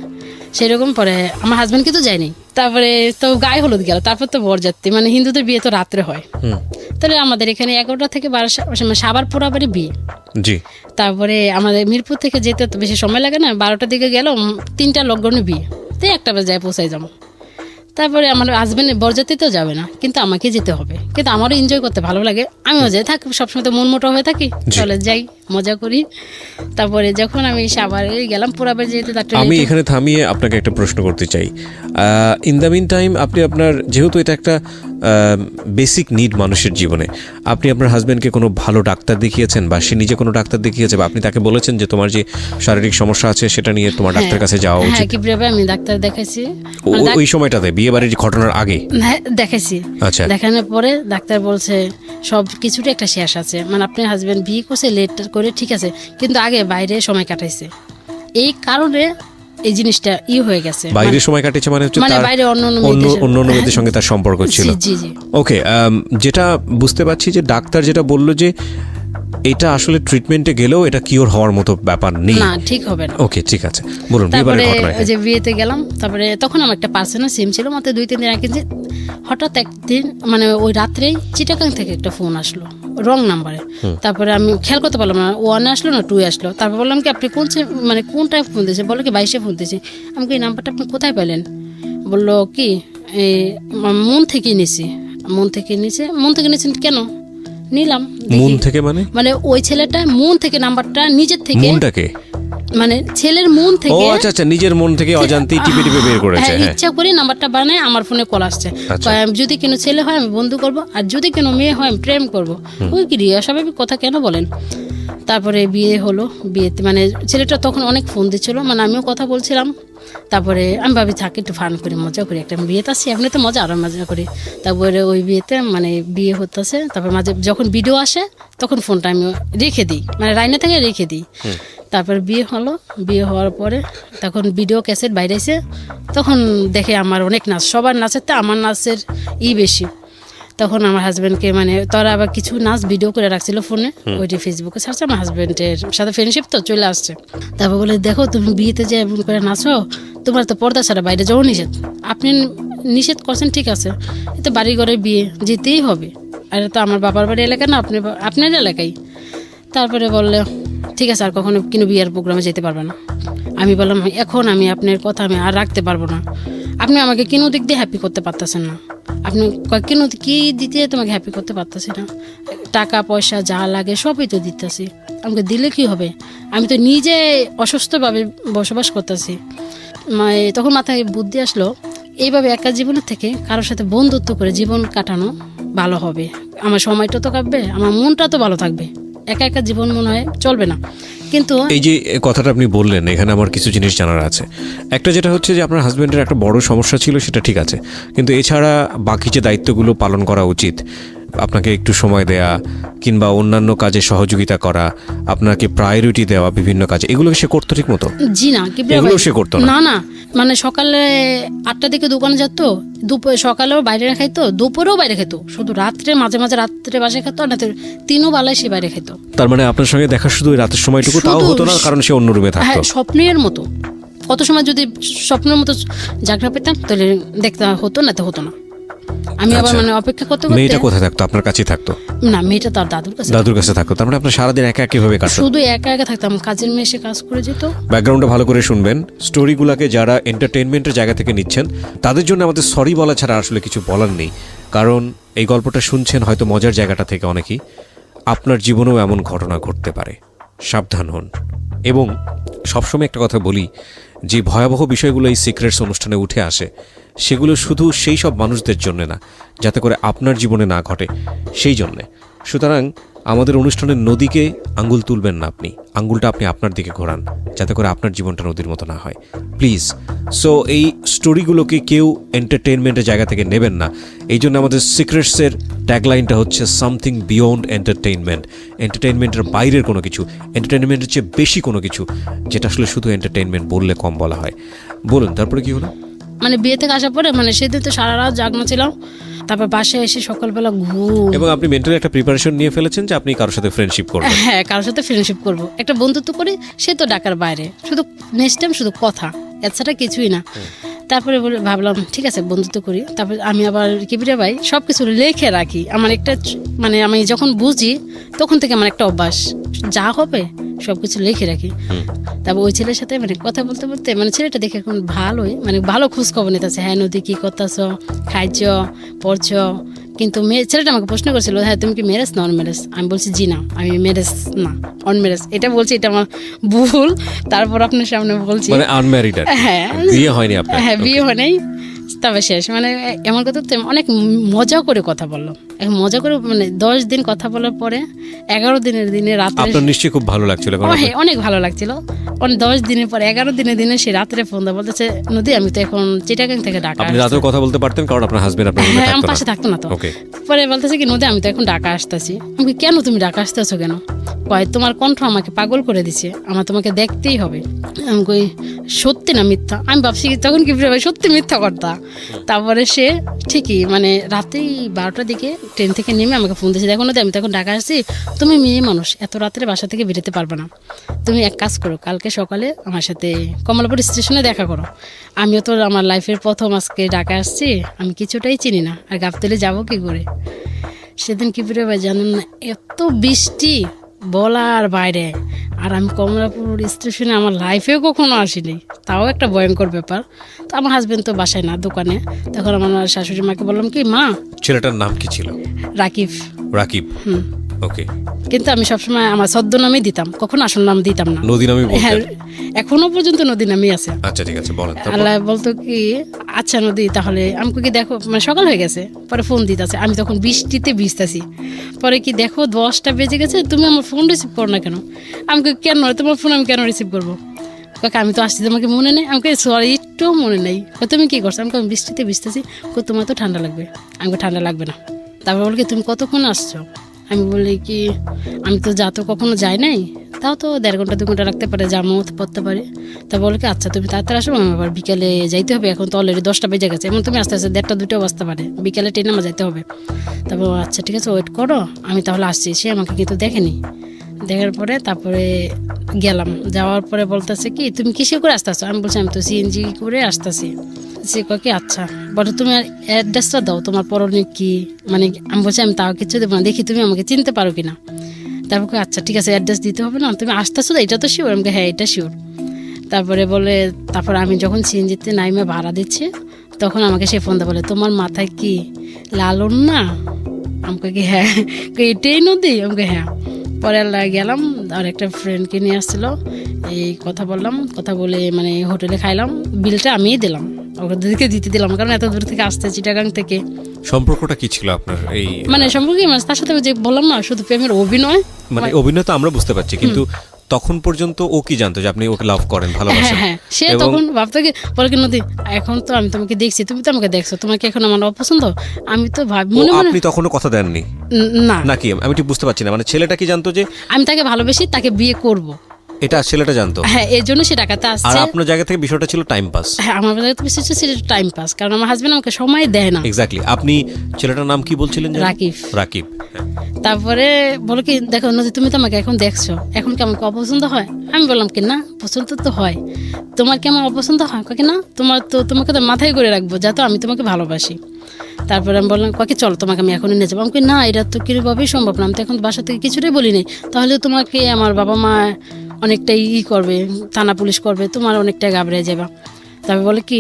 সেরকম পরে আমার হাজব্যান্ড কিন্তু যায়নি। তারপরে তো গায়ে হলুদ গেল, তারপর তো বরযাত্রী, মানে হিন্দুদের বিয়ে তো রাত্রে হয়, তাহলে আমাদের এখানে 11টা থেকে 12 সাবার পোড়াবাড়ি বিয়ে। জি। তারপরে আমাদের মিরপুর থেকে যেতে তো বেশি সময় লাগে না, 12টার দিকে গেল, 3টা লকডাউনে বিয়ে, তো 1টা বাজে যায় পৌঁছাই যাবো। তারপরে আমার হাজব্যান্ড বরযাত্রীতেও যাবে না, কিন্তু আমাকে যেতে হবে, কিন্তু আমারও এনজয় করতে ভালো লাগে, আমিও যাই থাকি, সবসময় তো মন মোটা হয়ে থাকি, তাহলে যাই মজা করি। তারপরে যখন আমি সাভারে গেলাম পোড়াবাড়ি যেতে, আমি এখানে থামিয়ে আপনাকে একটা প্রশ্ন করতে চাই। ইন দ্য মিন টাইম আপনি আপনার, যেহেতু এটা একটা বেসিক নিড মানুষের জীবনে, আপনি আপনার হাজব্যান্ডকে কোনো ভালো ডাক্তার দেখিয়েছেন, বা সে নিজে কোনো ডাক্তার দেখিয়েছে, বা আপনি তাকে বলেছেন যে তোমার যে শারীরিক সমস্যা আছে সেটা নিয়ে তোমার ডাক্তার কাছে যাওয়া উচিত? হ্যাঁ, কিভাবে আমি ডাক্তার দেখাইছি ওই সময়টাতে বিয়ে বাড়ির ঘটনার আগে? হ্যাঁ দেখাইছি। আচ্ছা, দেখানোর পরে ডাক্তার বলছে সব কিছুরই একটা শেষ আছে, মানে আপনার হাজব্যান্ড বিয়ে করছে লেট করে ঠিক আছে, কিন্তু আগে বাইরে সময় কাটাইছে, এই কারণে এই জিনিসটা হয়ে গেছে। বাইরে সময় কাটিয়েছে মানে হচ্ছে মানে বাইরে অন্য মেয়েদের সঙ্গে তার সম্পর্ক ছিল। ওকে, যেটা বুঝতে পারছি যে ডাক্তার যেটা বললো যে এটা আসলে ট্রিটমেন্টে গেলেও এটা কিওর হওয়ার মতো ব্যাপার নেই, না ঠিক হবে না। ওকে ঠিক আছে, বলুন বিয়েবাড়ির ঘটনা। যে বিয়েতে গেলাম, তারপরে তখন আমার একটা পার্সোনাল সিম ছিল, মাত্র 2-3 দিন আগে, যে হঠাৎ একদিন মানে ওই রাত্রেই চিটাগাং থেকে একটা ফোন আসলো রং নাম্বারে। তারপরে আমি খেয়াল করতে পারলাম না, 1 আসলো না 2 আসলো। তারপর বললাম কি আপনি মানে কোনটায় ফোন দিয়েছে? বললো কি 22-এ ফোন দিয়েছে। আমি এই নাম্বারটা আপনি কোথায় পেলেন? বললো কি মন থেকে নিয়েছি। মন থেকে নিয়েছেন কেন? নিলাম মন থেকে, মানে ওই ছেলেটা মন থেকে নাম্বারটা নিজের থেকে, মনটাকে মানে ছেলের মন থেকে, ও আচ্ছা আচ্ছা, নিজের মন থেকে অজান্তেই টিপে টিপে বের করেছে, হ্যাঁ ইচ্ছা করে নাম্বারটা বানায় আমার ফোনে কল আসছে। যদি কোনো ছেলে হয় আমি বন্ধু করব, আর যদি কোনো মেয়ে হয় আমি প্রেম করব। ওই কি অস্বাভাবিক কথা কেন বলেন? তারপরে বিয়ে হলো, বিয়েতে মানে ছেলেটা তখন অনেক ফোন দিচ্ছিল, মানে আমিও কথা বলছিলাম। তারপরে আমি ভাবি থাকি একটু ফান করি, মজা করি, একটা বিয়েতে আসছি এমনি তো মজা, আরও মজা করি। তারপরে ওই বিয়েতে মানে বিয়ে হতেছে, তারপর মাঝে যখন ভিডিও আসে তখন ফোনটা আমি রেখে দিই, মানে রাইনা থেকে রেখে দিই। তারপর বিয়ে হলো, বিয়ে হওয়ার পরে তখন ভিডিও ক্যাসেট বাইরেছে, তখন দেখে আমার অনেক নাচ, সবার নাচের তো আমার নাচের বেশি। তখন আমার হাজব্যান্ডকে মানে তারা আবার কিছু নাচ ভিডিও করে রাখছিল ফোনে, ওইটি ফেসবুকে ছাড়ছে, আমার হাজব্যান্ডের সাথে ফ্রেন্ডশিপ তো চলে আসছে। তারপর বলে দেখো তুমি বিয়েতে যে এমন করে নাচো, তোমার তো পর্দা ছাড়া বাইরে যাওয়া নিষেধ, আপনি নিষেধ করছেন ঠিক আছে, এতো বাড়ি ঘরে বিয়ে যেতেই হবে, আর তো আমার বাবার বাড়ি এলাকা না, আপনার এলাকায়। তারপরে বললে ঠিক আছে আর কখনো কিন্তু বিয়ের প্রোগ্রামে যেতে পারবে না। আমি বললাম এখন আমি আপনার কথা আমি আর রাখতে পারবো না, আপনি আমাকে কোনো দিক দিয়ে হ্যাপি করতে পারতেছেন না, আপনি কোনো কি দিতে তোমাকে হ্যাপি করতে পারতেছি না, টাকা পয়সা যা লাগে সবই তো দিতেছি, আমাকে দিলে কি হবে, আমি তো নিজে অসুস্থভাবে বসবাস করতেছি। তখন মাথায় বুদ্ধি আসলো এইভাবে একা জীবনের থেকে কারোর সাথে বন্ধুত্ব করে জীবন কাটানো ভালো হবে। আমার সময়টা তো কাটবে, আমার মনটা তো ভালো থাকবে। একা একা জীবন মনে হয় চলবে না। কিন্তু এই যে কথাটা আপনি বললেন, এখানে আমার কিছু জিনিস জানার আছে। একটা যেটা হচ্ছে যে আপনার হাজব্যান্ডের একটা বড় সমস্যা ছিল, সেটা ঠিক আছে, কিন্তু এছাড়া বাকি যে দায়িত্বগুলো পালন করা উচিত, আপনাকে একটু সময় দেয়া কিংবা অন্যান্য কাজে সহযোগিতা করা, আপনাকে প্রায়োরিটি দেওয়া বিভিন্ন কাজে, এগুলো সে করতো ঠিক মতো? জি না, কি এগুলো সে করতো না? না না, মানে সকালে 8টার দিকে দোকানে যেত, দুপুরে সকালেও বাইরে খাইতো, দুপুরেও বাইরে খেতো, শুধু রাত্রে মাঝে মাঝে রাত্রে বাসায় খেতো, না তিনও বেলায় সে বাইরে খেতো। তার মানে আপনার সঙ্গে দেখা শুধু ওই রাতের সময়টুকু, তাও হতো না কারণ সে অন্য রুমে থাকতো? হ্যাঁ, স্বপ্নের মতো। কত সময় যদি স্বপ্নের মতো জাগনা পেতাম তাহলে দেখতে হতো, না তো হতো না। আমি আবার মানে অপেক্ষা করতে করতে। মেয়েটা কোথায় থাকতো? আপনার কাছেই থাকতো? না, মেয়েটা তার দাদুর কাছে। দাদুর কাছে থাকতো। তার মানে আপনার সারাদিন একা কিভাবে কাটতো? শুধু একা একা থাকতাম, কাজের মেয়ে এসে কাজ করে যেত। ব্যাকগ্রাউন্ডটা ভালো করে শুনবেন। স্টোরিগুলোকে যারা এন্টারটেইনমেন্টের জায়গা থেকে নিচ্ছেন, তাদের জন্য আমাদের সরি বলা ছাড়া আসলে কিছু বলার নেই। কারণ এই গল্পটা শুনছেন হয়তো মজার জায়গাটা থেকে অনেকেই, আপনার জীবনেও এমন ঘটনা ঘটতে পারে, সাবধান হন। এবং সবসময় একটা কথা বলি, যে ভয়াবহ বিষয়গুলো এই সিক্রেটস অনুষ্ঠানে উঠে আসে, সেগুলো শুধু সেই সব মানুষদের জন্য না, যাতে করে আপনার জীবনে না ঘটে সেই জন্যে। সুতরাং আমাদের অনুষ্ঠানের নদীকে আঙ্গুল তুলবেন না, আপনি আঙ্গুলটা আপনি আপনার দিকে ঘোরান, যাতে করে আপনার জীবনটা নদীর মতো না হয়, প্লিজ। সো এই স্টোরিগুলোকে কেউ এন্টারটেইনমেন্টের জায়গা থেকে নেবেন না। এই জন্য আমাদের সিক্রেটসের ট্যাগলাইনটা হচ্ছে সামথিং বিয়ন্ড এন্টারটেইনমেন্ট। এন্টারটেইনমেন্টের বাইরের কোনো কিছু, এন্টারটেইনমেন্টের চেয়ে বেশি কোনো কিছু, যেটা আসলে শুধু এন্টারটেইনমেন্ট বললে কম বলা হয়। বলুন, তারপরে কি হলো? মানে বিয়ে থেকে আসার পরে মানে সেদিন তো সারা রাত জাগনা ছিলাম, তারপর বাসায় এসে সকালবেলা ঘুম। এবং আপনি মেন্টালি একটা প্রিপারেশন নিয়ে ফেলেছেন যে আপনি কারোর সাথে ফ্রেন্ডশিপ করবেন। হ্যাঁ, কারোর সাথে ফ্রেন্ডশিপ করবো, একটা বন্ধুত্ব করি, সে তো ঢাকার বাইরে, শুধু নেক্সট টাইম শুধু কথা, এছাড়া কিছুই না। তারপরে ভাবলাম ঠিক আছে বন্ধুত্ব করি। তারপর আমি আবার কিবিরা ভাই সব কিছু লিখে রাখি। আমার একটা মানে আমি যখন বুঝি তখন থেকে আমার একটা অভ্যাস, যা হবে সব কিছু লিখে রাখি। তারপর ওই ছেলের সাথে মানে কথা বলতে বলতে মানে ছেলেটা দেখে এখন ভালোই, মানে ভালো খোঁজ খবর নিতেছে। হ্যাঁ নদী, কি করতেছ, খাইছ, পড়ছ। কিন্তু ছেলেটা আমাকে প্রশ্ন করছিল, হ্যাঁ তুমি কি ম্যারেজ না অন ম্যারেজ? আমি বলছি জি না, আমি ম্যারেজ না, অন ম্যারেজ। এটা বলছি, এটা আমার ভুল। তারপর আপনার সামনে বলছি মানে আনম্যারিড, হ্যাঁ, বিয়ে হয়নি আপনার? হ্যাঁ, বিয়ে হয় নাই। তবে শেষ মানে এমন কথা তো অনেক মজা করে কথা বললাম, মজা করে মানে 10 দিন কথা বলার পরে 11 দিনের দিনে রাত্রে আপনার নিশ্চয়ই খুব ভালো লাগছিল? হ্যাঁ, অনেক ভালো লাগছিল। 10 দিনের পর 11 দিনে সে রাত্রে ফোন দেয়, বলতেছে নদী আমি তো এখন চিটাগাং থেকে ঢাকা। আপনি রাতেও কথা বলতে পারতেন কারণ আপনার হাজবেন্ড আপনার রুমে হ্যাঁ, থাকতো আমার না? পাশে থাকতো না তো। ওকে। পরে বলতেছে কি নদী আমি তো এখন ঢাকা আসতেছি। আমি কেন তুমি ঢাকা আসতেছো কেন? কয় তোমার কণ্ঠ আমাকে পাগল করে দিছে, আমার তোমাকে দেখতেই হবে। আমি কই সত্যি না মিথ্যা? আমি ভাবছি তখন কি সত্যি মিথ্যা কথা। তারপরে সে ঠিকই মানে রাতেই 12টার দিকে ট্রেন থেকে নেমে আমাকে ফোন দিয়েছে, দেখো নদী আমি তো এখন ঢাকা আসছি, তুমি মেয়ে মানুষ এত রাত্রে বাসা থেকে বেরোতে পারবে না, তুমি এক কাজ করো কালকে সকালে আমার সাথে কমলাপুর স্টেশনে দেখা করো। আমিও তো আমার লাইফের প্রথম আজকে ঢাকা আসছি, আমি কিছুটাই চিনি না, আর গাবতলী যাবো কি করে। সেদিন কি করে ভাই জানেন না, এত বৃষ্টি বলার বাইরে, আর আমি কমলাপুর স্টেশনে আমার লাইফেও কখনো আসিনি, তাও একটা ভয়ঙ্কর ব্যাপার। তো আমার হাজবেন্ড তো বাসায় না, দোকানে। তখন আমার শাশুড়ি মাকে বললাম কি মা। ছেলেটার নাম কি ছিল? রাকিব। রাকিব, ওকে। কিন্তু আমি সবসময় আমার ছদ্মনামই দিতাম, কখনো আসল নাম দিতাম না। নদী নামই বলতেন? হ্যাঁ, এখনো পর্যন্ত নদী নামই আছে। আচ্ছা ঠিক আছে, বলেন। আল্লাহ বলতো কি আচ্ছা নদী তাহলে আমাকে কি দেখো, মানে সকাল হয়ে গেছে, পরে ফোন দিতেছে, আমি তখন বৃষ্টিতে ভিজতেছি। পরে কি দেখো 10টা বেজে গেছে, তুমি আমার ফোন রিসিভ করো না কেন? আমাকে কেন তোমার ফোন আমি কেন রিসিভ করবো? কাকা আমি তো আসছি, তোমাকে মনে নেই? আমাকে সরি একটু মনে নেই। তুমি কি করছো? আমি বৃষ্টিতে ভিজতেছি। তোমার তো ঠান্ডা লাগবে। আমাকে ঠান্ডা লাগবে না। তারপর বলি কি তুমি কতক্ষণ আসছো? আমি বলি কি আমি তো যা তো কখনো যাই নাই, তাও তো 1.5 ঘন্টা 2 ঘন্টা রাখতে পারে, জামও পড়তে পারে। তা বলে কি আচ্ছা তুমি তাড়াতাড়ি আসো, আমি আবার বিকালে যাইতে হবে, এখন তো অলরেডি 10টা বেজে গেছে, এমন তুমি আস্তে আস্তে 1:30 2টা বাজতে পারে, বিকালে ট্রেনে আমার যাইতে হবে। তারপর আচ্ছা ঠিক আছে ওয়েট করো, আমি তাহলে আসছি। সে আমাকে কিন্তু দেখেনি, দেখার পরে তারপরে গেলাম, যাওয়ার পরে বলতেছে কি তুমি কিসে করে আসতেছো? আমি বলছি আমি তো সিএনজি করে আসতেছি। সে কয় কি আচ্ছা বলো তুমি অ্যাড্রেসটা দাও, তোমার পরনে কি, মানে আমি বলছি আমি তাও কিছু দেবো না, দেখি তুমি আমাকে চিনতে পারো কিনা। তারপর আচ্ছা ঠিক আছে অ্যাড্রেস দিতে হবে না, তুমি আসতেছো তো, এটা তো শিওর? আমাকে হ্যাঁ এটা শিওর। তারপরে বলে তারপর আমি যখন সিএনজিতে নাইমে ভাড়া দিচ্ছি তখন আমাকে সে ফোন দিয়ে বলে তোমার মাথায় কি লালন না? আমাকে কি হ্যাঁ, এটাই নদী? আমাকে হ্যাঁ। পরে গেলাম, আর একটা ফ্রেন্ডকে নিয়ে আসছিলো, এই কথা বললাম, কথা বলে মানে হোটেলে খাইলাম, বিলটা আমিই দিলাম। ওদেরকে দিতে দিলাম, কারণ এত দূর থেকে আসতে চিটাগাং থেকে। সম্পর্কটা কি ছিল আপনার এই মানে সম্পর্কে মানে তার সাথে যে বললাম না শুধু প্রেমের অভিনয়, মানে অভিনয় তো আমরা বুঝতে পারছি, কিন্তু তখন পর্যন্ত ও কি জানতো যে আপনি ওকে লাভ করেন, ভালোবাসেন? হ্যাঁ সে এবং- তখন ভাবতো কি বলে কি নদী এখন তো আমি তোমাকে দেখছি, তুমি তো আমাকে দেখছো, তোমাকে এখন আমার অপছন্দ, আমি তো ভাবি ও মনে মনে আপনি তখনও কথা দেননি না, নাকি? আমি ঠিক বুঝতে পারছি না, মানে ছেলেটা কি জানতো যে আমি তাকে ভালোবেসি, তাকে বিয়ে করব। এটা ছেলেটা জানতো? হ্যাঁ এই জন্য সে ঢাকাতে আর আসছে। আপনার জায়গা থেকে বিষয়টা ছিল টাইম পাস? হ্যাঁ আমার বেলায় তো বেশি হচ্ছে সেটা টাইম পাস, কারণ আমার হাজবেন্ড আমাকে সময় দেয় না। এক্স্যাক্টলি। আপনি ছেলেটার নাম কি বলছিলেন যেন? রাকিব। রাকিব, হ্যাঁ। তারপরে বলো কি দেখো নদী তুমি তো আমাকে এখন দেখছো, এখন কি আমাকে অপছন্দ হয়? আমি বললাম কি না পছন্দ তো হয়, তোমার কি আমার অপছন্দ হয়? কি না তোমাকে তো মাথায় করে রাখবো যাতে আমি তোমাকে ভালোবাসি। তারপরে আমি বললাম কাকে চলো তোমাকে আমি এখনই নিয়ে যাবো। আমি না এটা তো কিভাবেই সম্ভব না, আমি তো এখন বাসা থেকে কিছুটাই বলিনি, তাহলে তোমাকে আমার বাবা মা অনেকটাই করবে, থানা পুলিশ করবে, তোমার অনেকটাই ঘাবড়ে যাবে। তারপর বলে কি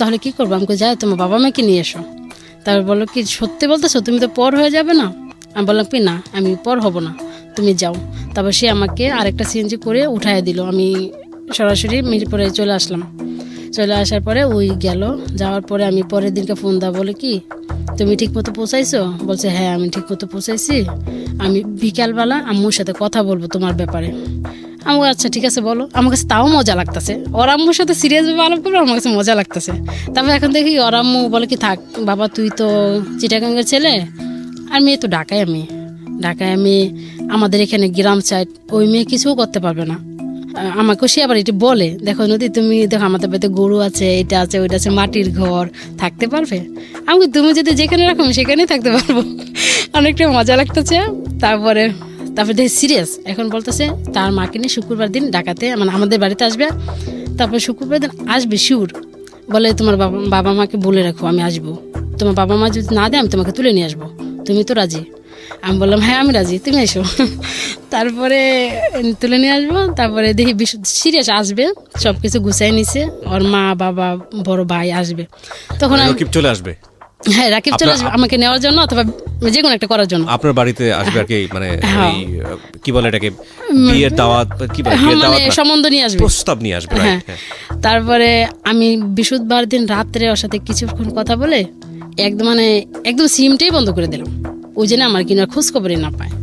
তাহলে কি করবো? আমাকে যাই তোমার বাবা মাকে নিয়ে এসো। তারপর বললো কি সত্যি বলতেছো, তুমি তো পর হয়ে যাবে না? আমি বললাম কি না আমি পর হব না, তুমি যাও। তারপর সে আমাকে আরেকটা সিএনজি করে উঠায় দিল, আমি সরাসরি মিরপুরে চলে আসলাম। চলে আসার পরে ওই গেল, যাওয়ার পরে আমি পরের দিনকে ফোন দেওয়া, বলে কি তুমি ঠিক মতো পৌঁছাইছো? বলছে হ্যাঁ আমি ঠিক মতো পৌঁছাইছি, আমি বিকালবেলা আম্মুর সাথে কথা বলবো তোমার ব্যাপারে। আমি আচ্ছা ঠিক আছে বলো। আমার কাছে তাও মজা লাগতেছে, ওর আম্মুর সাথে সিরিয়াসভাবে আলাপ করবো, আমার কাছে মজা লাগতেছে। তারপর এখন দেখি ওর আম্মু বলে কি থাক বাবা তুই তো চিটাগাঙ্গের ছেলে, আর মেয়ে তো ঢাকায়, আমি আমাদের এখানে গ্রাম সাইড, ওই মেয়ে কিছুও করতে পারবে না। আমাকেও সে আবার এটা বলে দেখো নদী তুমি দেখো আমাদের বাড়িতে গরু আছে, এটা আছে ওইটা আছে, মাটির ঘর, থাকতে পারবে? আমি তুমি যদি যেখানে রাখো আমি সেখানেই থাকতে পারবো। অনেকটা মজা লাগতেছে। তারপরে দেখি সিরিয়াস, এখন বলতেছে তার মাকে নিয়ে শুক্রবার দিন ঢাকাতে মানে আমাদের বাড়িতে আসবে, তারপর শুক্রবার দিন আসবে শিওর। বলে তোমার বাবা মাকে বলে রাখো আমি আসবো, তোমার বাবা মা যদি না দেয় আমি তোমাকে তুলে নিয়ে আসবো, তুমি তো রাজি? আমি বললাম হ্যাঁ আমি রাজি, তুমি এসো। তারপরে তুলে নিয়ে আসবো। তারপরে দেখি সিরিয়াস আসবে, সব কিছু গুছাই নিছে, ওর মা বাবা বড় ভাই আসবে, তখন রাকিব চলে আসবে? হ্যাঁ রাকিব চলে আসবে আমাকে নেওয়ার জন্য অথবা যে কোনো একটা করার জন্য। আপনার বাড়িতে আসবে আর কি, মানে হ্যাঁ। এই কি বলে এটাকে, বিয়ের দাওয়াত, কি বলে হ্যাঁ বিয়ের দাওয়াত মানে না, সম্বন্ধ নিয়ে আসবে, প্রস্তাব নিয়ে আসবে, হ্যাঁ। right, হ্যাঁ। তারপরে আমি বৃহস্পতিবার দিন রাত্রে ওর সাথে কিছুক্ষণ কথা বলে একদম সিমটাই বন্ধ করে দিলাম, ওই জন্য আমার কিনার খোঁজ খবরই না পায়।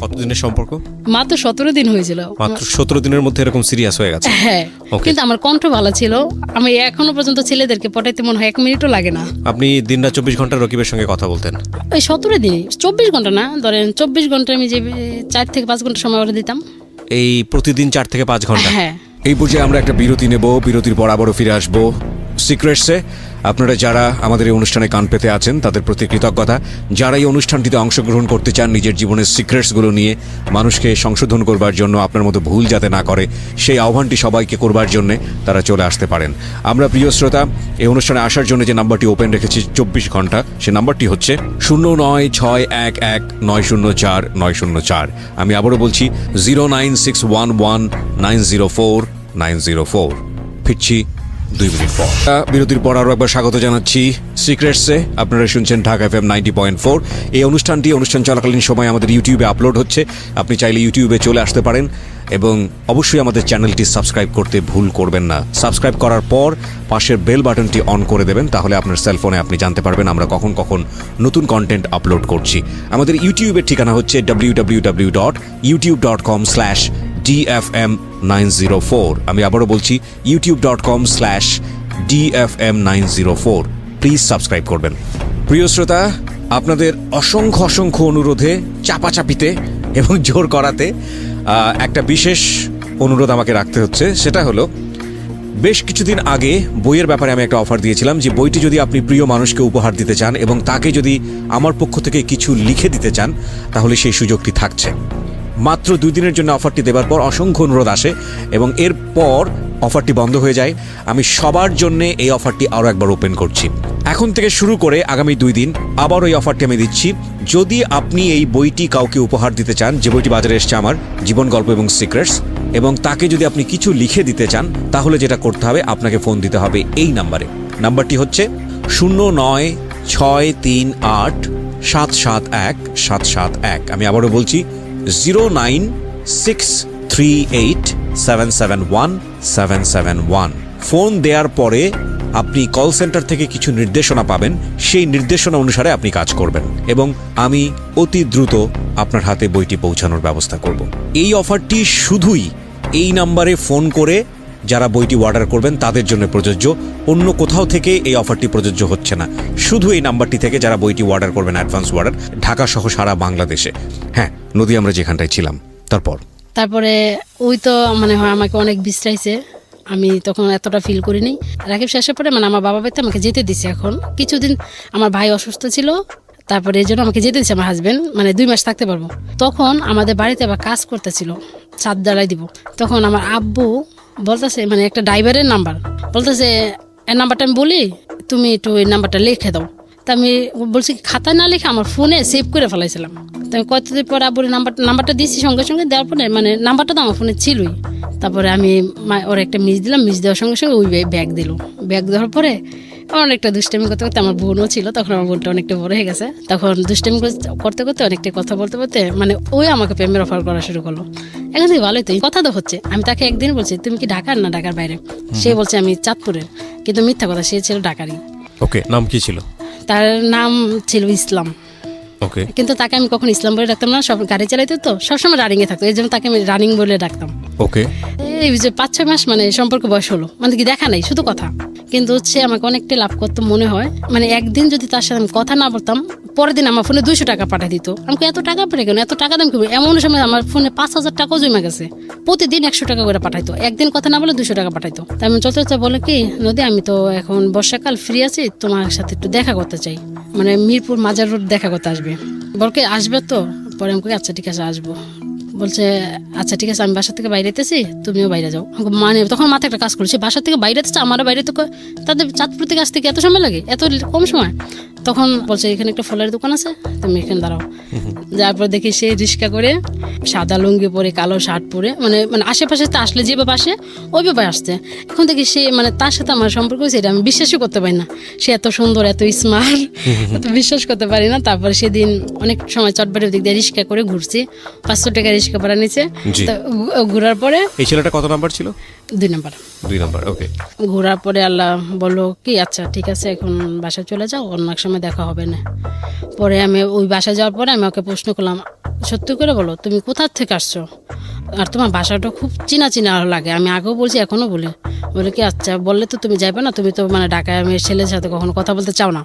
কতদিনের সম্পর্ক? মাত্র 17 দিন হয়েছিল। মাত্র 17 দিনের মধ্যে এরকম সিরিয়াস হয়ে গেছে? হ্যাঁ Okay. কিন্তু আমার কণ্ঠ ভালো ছিল, আমি এখনো পর্যন্ত ছেলেদেরকে পটাইতে মনে হয় 1 মিনিটও লাগে না। আপনি দিনরাত 24 ঘন্টা রকিবের সঙ্গে কথা বলতেন? ওই 17 দিনে 24 ঘন্টা না, ধরেন 24 ঘন্টা আমি যে 4 থেকে 5 ঘন্টা সময় ওরা দিতাম। এই প্রতিদিন 4 থেকে 5 ঘন্টা? হ্যাঁ। এই পর্যায়ে আমরা একটা বিরতি নেব, বিরতির পর আবারও ফিরে আসবো সিক্রেটসে। আপনারা যারা আমাদের এই অনুষ্ঠানে কান পেতে আছেন তাদের প্রতি কৃতজ্ঞতা। যারা এই অনুষ্ঠানটিতে অংশগ্রহণ করতে চান নিজের জীবনের সিক্রেটসগুলো নিয়ে মানুষকে সংশোধন করবার জন্য, আপনার মতো ভুল যাতে না করে সেই আহ্বানটি সবাইকে করবার জন্যে তারা চলে আসতে পারেন। আমরা প্রিয় শ্রোতা এই অনুষ্ঠানে আসার জন্য যে নাম্বারটি ওপেন রেখেছি 24 ঘন্টা, সে নাম্বারটি হচ্ছে 09611904 আমি আবারও বলছি 09611904904। ফিরছি 2 মিনিট পর। বিরতির পর আরও একবার স্বাগত জানাচ্ছি সিক্রেটসে। আপনারা শুনছেন ঢাকা FM 90.4। এই অনুষ্ঠান চলাকালীন সময় আমাদের ইউটিউবে আপলোড হচ্ছে, আপনি চাইলে ইউটিউবে চলে আসতে পারেন এবং অবশ্যই আমাদের চ্যানেলটি সাবস্ক্রাইব করতে ভুল করবেন না। সাবস্ক্রাইব করার পর পাশের বেল বাটনটি অন করে দেবেন, তাহলে আপনার সেলফোনে আপনি জানতে পারবেন আমরা কখন নতুন কন্টেন্ট আপলোড করছি। আমাদের ইউটিউবের ঠিকানা হচ্ছে www.youtube.com/DFM904। আমি আবারও বলছি youtube.com/DFM904। প্লিজ সাবস্ক্রাইব করবেন। প্রিয় শ্রোতা, আপনাদের অসংখ্য অনুরোধে, চাপাচাপিতে এবং জোর করাতে একটা বিশেষ অনুরোধ আমাকে রাখতে হচ্ছে। সেটা হলো, বেশ কিছুদিন আগে বইয়ের ব্যাপারে আমি একটা অফার দিয়েছিলাম যে বইটি যদি আপনি প্রিয় মানুষকে উপহার দিতে চান এবং তাকে যদি আমার পক্ষ থেকে কিছু লিখে দিতে চান তাহলে সেই সুযোগটি থাকছে। মাত্র 2 দিনের জন্য অফারটি দেবার পর অসংখ্য অনুরোধ আসে এবং এরপর অফারটি বন্ধ হয়ে যায়। আমি সবার জন্য এই অফারটি আরও একবার ওপেন করছি। এখন থেকে শুরু করে আগামী 2 দিন আবার ওই অফারটি আমি দিচ্ছি। যদি আপনি এই বইটি কাউকে উপহার দিতে চান, যে বইটি বাজারে এসছে আমার জীবন গল্প এবং সিক্রেটস, এবং তাকে যদি আপনি কিছু লিখে দিতে চান তাহলে যেটা করতে হবে, আপনাকে ফোন দিতে হবে এই নাম্বারে। নাম্বারটি হচ্ছে 09638771771। আমি আবারও বলছি 09638771771। ফোন দেওয়ার পরে আপনি কল সেন্টার থেকে কিছু নির্দেশনা পাবেন, সেই নির্দেশনা অনুসারে আপনি কাজ করবেন এবং আমি অতি দ্রুত আপনার হাতে বইটি পৌঁছানোর ব্যবস্থা করব। এই অফারটি শুধুই এই নাম্বারে ফোন করে যারা বইটি অর্ডার করবেন তাদের জন্য প্রযোজ্য, অন্য কোথাও থেকে এই অফারটি প্রযোজ্য হচ্ছে না। শুধু এই নাম্বারটি থেকে যারা বইটি অর্ডার করবেন, অ্যাডভান্স অর্ডার, ঢাকা সহ সারা বাংলাদেশে। হ্যাঁ নদী, আমরা যেখানটায় ছিলাম তারপরে ওই তো মানে হয় আমাকে অনেক বিশ্রাইছে, আমি তখন এতটা ফিল করিনি। রাকিব শেষের পরে মানে আমার বাবা বাড়িতে আমাকে যেতে দিছে। এখন কিছুদিন আমার ভাই অসুস্থ ছিল, তারপরে এই জন্য আমাকে যেতে দিচ্ছে আমার হাজবেন্ড, মানে 2 মাস থাকতে পারবো। তখন আমাদের বাড়িতে আবার কাজ করতেছিল, ছাদ জ্বালাই দিব। তখন আমার আব্বু বলতেছে, মানে একটা ড্রাইভারের নাম্বার বলতেছে, এই নাম্বারটা আমি বলি, তুমি একটু এই নাম্বারটা লিখে দাও। তা আমি বলছি খাতা না লিখে আমার ফোনে সেভ করে ফেলাইছিলাম। তো আমি কতদিন পর আব্বুর নাম্বারটা দিয়েছি, সঙ্গে সঙ্গে দেওয়ার পরে মানে নাম্বারটা তো আমার ফোনে ছিলই। তারপরে আমি ওর একটা মিস দিলাম, মিস দেওয়ার সঙ্গে সঙ্গে ওই ব্যাগ দিল। ব্যাগ দেওয়ার পরে অনেকটা দুষ্টামি করতে করতে, আমার বোনও ছিল তখন, আমার বোনটা অনেকটা বড় হয়ে গেছে, তখন দুষ্টামি করতে করতে অনেকটা কথা বলতে বলতে মানে ওই আমাকে প্রেমের অফার করা শুরু করলো। এখন থেকে ভালোই তো কথা তো হচ্ছে। আমি তাকে একদিন বলছি, তুমি কি ঢাকার না ঢাকার বাইরে? সে বলছে আমি চাঁদপুরের, কিন্তু মিথ্যা কথা, সে ছিল ঢাকারই। ওকে, নাম কি ছিল? তার নাম ছিল ইসলাম। ওকে, কিন্তু তাকে আমি কখন ইসলাম বলে ডাকতাম না, সব গাড়ি চালাইতে তো সবসময় রানিংয়ে থাকতো, এই জন্য তাকে আমি রানিং বলে ডাকতাম। ওকে, এই যে 5-6 মাস মানে সম্পর্ক বয়স হলো, মানে কি দেখা নাই, শুধু কথা। কিন্তু হচ্ছে আমাকে অনেকটা লাভ করতো মনে হয়। মানে একদিন যদি তার সাথে আমি কথা না বলতাম, পরের দিন আমার ফোনে 200 টাকা পাঠিয়ে দিত। আমাকে এত টাকা পড়ে কেন, এত টাকা দাম কি? এমন সময় আমার ফোনে 5,000 টাকাও জমে গেছে, প্রতিদিন 100 টাকা করে পাঠাইতো। একদিন কথা না বলে 200 টাকা পাঠাইতো। তাই আমি চলতে চলতে বলে কি, নদী আমি তো এখন বর্ষাকাল ফ্রি আছি, তোমার সাথে একটু দেখা করতে চাই, মানে মিরপুর মাজার রোড দেখা করতে আসবে। বলকে আসবে তো? পরে আমি আচ্ছা ঠিক আছে আসবো। বলছে আচ্ছা ঠিক আছে, আমি বাসা থেকে বাইরে যেতেছি, তুমিও বাইরে যাও। মানে তখন মাথায় একটা কাজ করছে, বাসা থেকে বাইরে যেতেছে, আমারও বাইরে তো, তাদের চাঁদপুর থেকে আসতে এত সময় লাগে, এত কম সময়? তখন বলছে এখানে একটা ফলের দোকান আছে, তুমি এখানে দাঁড়াও। যার পর দেখি সে রিক্সা করে, সাদা লুঙ্গি পরে, কালো শার্ট পরে, মানে মানে আশেপাশে আসলে যেভাবে আসে ওইভাবে আসছে। এখন দেখি সে মানে তার সাথে আমার সম্পর্ক হয়েছে, এটা আমি বিশ্বাসই করতে পারি না। সে এত সুন্দর, এত স্মার্ট, এত বিশ্বাস করতে পারি না। তারপরে সেদিন অনেক সময় চটবাড়ির দিক দিয়ে রিক্সা করে ঘুরছি, 500 টাকা রিক্সা ভাড়া নিচে। ঘোরার পরে এই ছেলেটা কত নাম্বার ছিল? 2 নাম্বার। 2 নাম্বার। ওকে, ঘোরার পরে আল্লাহ বললো কি আচ্ছা ঠিক আছে, এখন বাসায় চলে যাও, অন্য এক সময় দেখা হবে না। পরে আমি ওই বাসায় যাওয়ার পরে আমি ওকে প্রশ্ন করলাম, সত্যি করে বলো তুমি কোথা থেকে আসছো, আর তোমার বাসাটা খুব চিনা চিনা লাগে। আমি আগেও বলছি, এখনও বলি। বলে কি আচ্ছা বললে তো তুমি যাবে না, তুমি তো মানে ঢাকায় মেয়ের ছেলের সাথে কখনো কথা বলতে চাও না,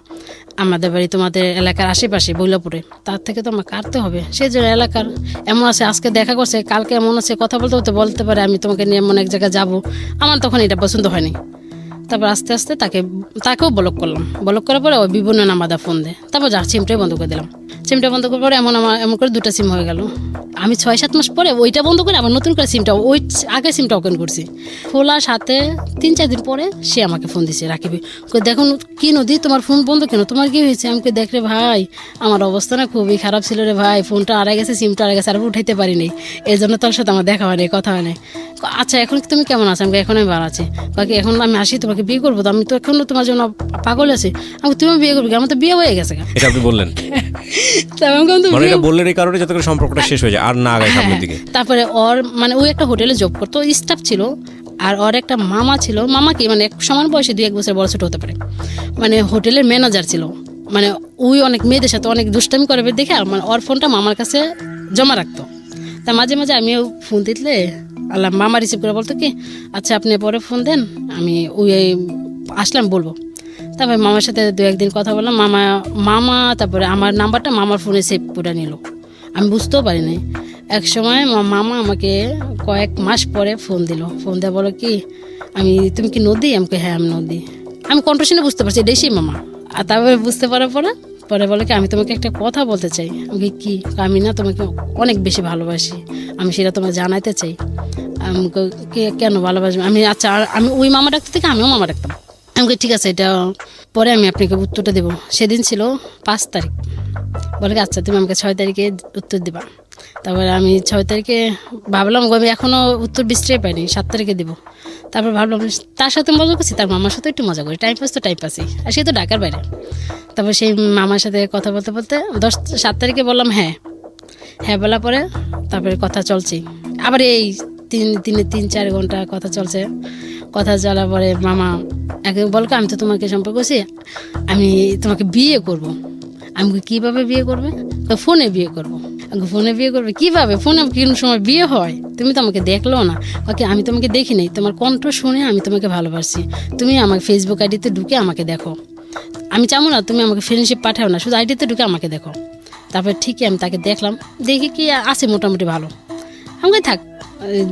আমাদের বাড়ি তোমাদের এলাকার আশেপাশে বৈলাপুরে, তার থেকে তো আমার কাটতে হবে। সেই জন্য এলাকার এমন আছে, আজকে দেখা করছে, কালকে এমন আছে, কথা বলতে বলতে বলতে পারে আমি তোমাকে নিয়ে এমন এক জায়গায় যাবো। আমার তখন এটা পছন্দ হয়নি। তারপর আস্তে আস্তে তাকেও ব্লক করলাম। ব্লক করার পরে ওই বিভিন্ন নাম্বার ফোন দেয়। তারপর যা সিমটাই বন্ধ করে দিলাম। সিমটা বন্ধ করার পরে এমন করে 2টা সিম হয়ে গেল। আমি 6-7 মাস পরে ওইটা বন্ধ করে আবার নতুন করে সিমটা, ওই আগে সিমটা ওপেন করছি। খোলার সাথে 3-4 দিন পরে সে আমাকে ফোন দিছে, রাকিবি দেখুন কি নদী তোমার ফোন বন্ধ কেন, তোমার কি হয়েছে? আমাকে দেখ রে ভাই, আমার অবস্থা না খুবই খারাপ ছিল রে ভাই, ফোনটা হারাই গেছে, সিমটা হারাই গেছে, আর উঠাইতে পারিনি, এই জন্য তোর সাথে আমার দেখা হয়নি, কথা হয়নি। আচ্ছা এখন তুমি কেমন আছো? আমাকে এখন আমি ভালো আছি। বাকি এখন আমি আসি, তোমাকে বিয়ে করবো তো, আমি তো এখনো তোমার জন্য পাগল আছি। আমাকে তুমি বিয়ে করবে? আমার তো বিয়ে হয়ে গেছে। এটা আপনি বললেন? মানে এটা বললেন এই কারণে যাতে করে সম্পর্কটা শেষ হয়ে যায় আর না আগায় সামনের দিকে। তারপরে ওর মানে ওই একটা হোটেলে জব করতো, স্টাফ ছিল, আর ওর একটা মামা ছিল। মামা কি মানে সমান বয়সে 2-1 বছর বড় ছোট হতে পারে, মানে হোটেলের ম্যানেজার ছিল। মানে ওই অনেক মেয়েদের সাথে অনেক দুষ্টামি করে দেখে মানে ওর ফোনটা মামার কাছে জমা রাখতো। তা মাঝে মাঝে আমিও ফোন দিলে আল্লাহ মামা রিসিভ করে বলতো কি আচ্ছা আপনি পরে ফোন দেন, আমি ওই আসলাম বলবো। তারপরে মামার সাথে 2-1 দিন কথা বললাম। মামা তারপরে আমার নাম্বারটা মামার ফোনে সেভ করে নিল, আমি বুঝতেও পারিনি। এক সময় মামা আমাকে কয়েক মাস পরে ফোন দিল। ফোন দেওয়া বলো কি তুমি কি নদী? আমাকে হ্যাঁ আমি নদী। আমি কণ্ঠ শুনে বুঝতে পারছি এটাই সেই মামা। আর তারপরে বুঝতে পারার পরে বলে কি আমি তোমাকে একটা কথা বলতে চাই। আমাকে কি? আমি না তোমাকে অনেক বেশি ভালোবাসি, আমি সেটা তোমাকে জানাইতে চাই। আমাকে কেন ভালোবাসবে? আমি আচ্ছা আমি ওই মামা ডাকতে থেকে আমিও মামা ডাকতাম। আমাকে ঠিক আছে, এটা পরে আমি আপনাকে উত্তরটা দেবো। সেদিন ছিল 5 তারিখ। বলে আচ্ছা তুমি আমাকে 6 তারিখে উত্তর দেবা। তারপরে আমি 6 তারিখে ভাবলাম আমি এখনও উত্তর বিশ্রাই পাইনি, 7 তারিখে দেবো। তারপর ভাবলাম তার সাথে মজা করছি, তার মামার সাথে একটু মজা করি, টাইম পাস তো টাইম পাসই, আর সে তো ঢাকার বাইরে। তারপর সেই মামার সাথে কথা বলতে বলতে 7 তারিখে বললাম হ্যাঁ বলার পরে তারপরে কথা চলছি। আবার এই 3-4 ঘন্টা কথা চলছে। কথা চলার পরে মামা একে বলকে আমি তো তোমাকে সম্পর্ক করছি, আমি তোমাকে বিয়ে করব। আমি কিভাবে বিয়ে করবে? ফোনে বিয়ে করবো। ফোনে বিয়ে করবে কিভাবে? ফোনে কোন সময় বিয়ে হয়? তুমি তো আমাকে দেখলো না। ওকে, আমি তোমাকে দেখি নাই, তোমার কণ্ঠ শুনে আমি তোমাকে ভালোবাসি। তুমি আমার ফেসবুক আইডিতে ঢুকে আমাকে দেখো। আমি চাবো না তুমি আমাকে ফ্রেন্ডশিপ পাঠাও না, শুধু আইডিতে ঢুকে আমাকে দেখো। তারপরে ঠিকই আমি তাকে দেখলাম, দেখি কি আছে মোটামুটি ভালো। আমাকে থাক,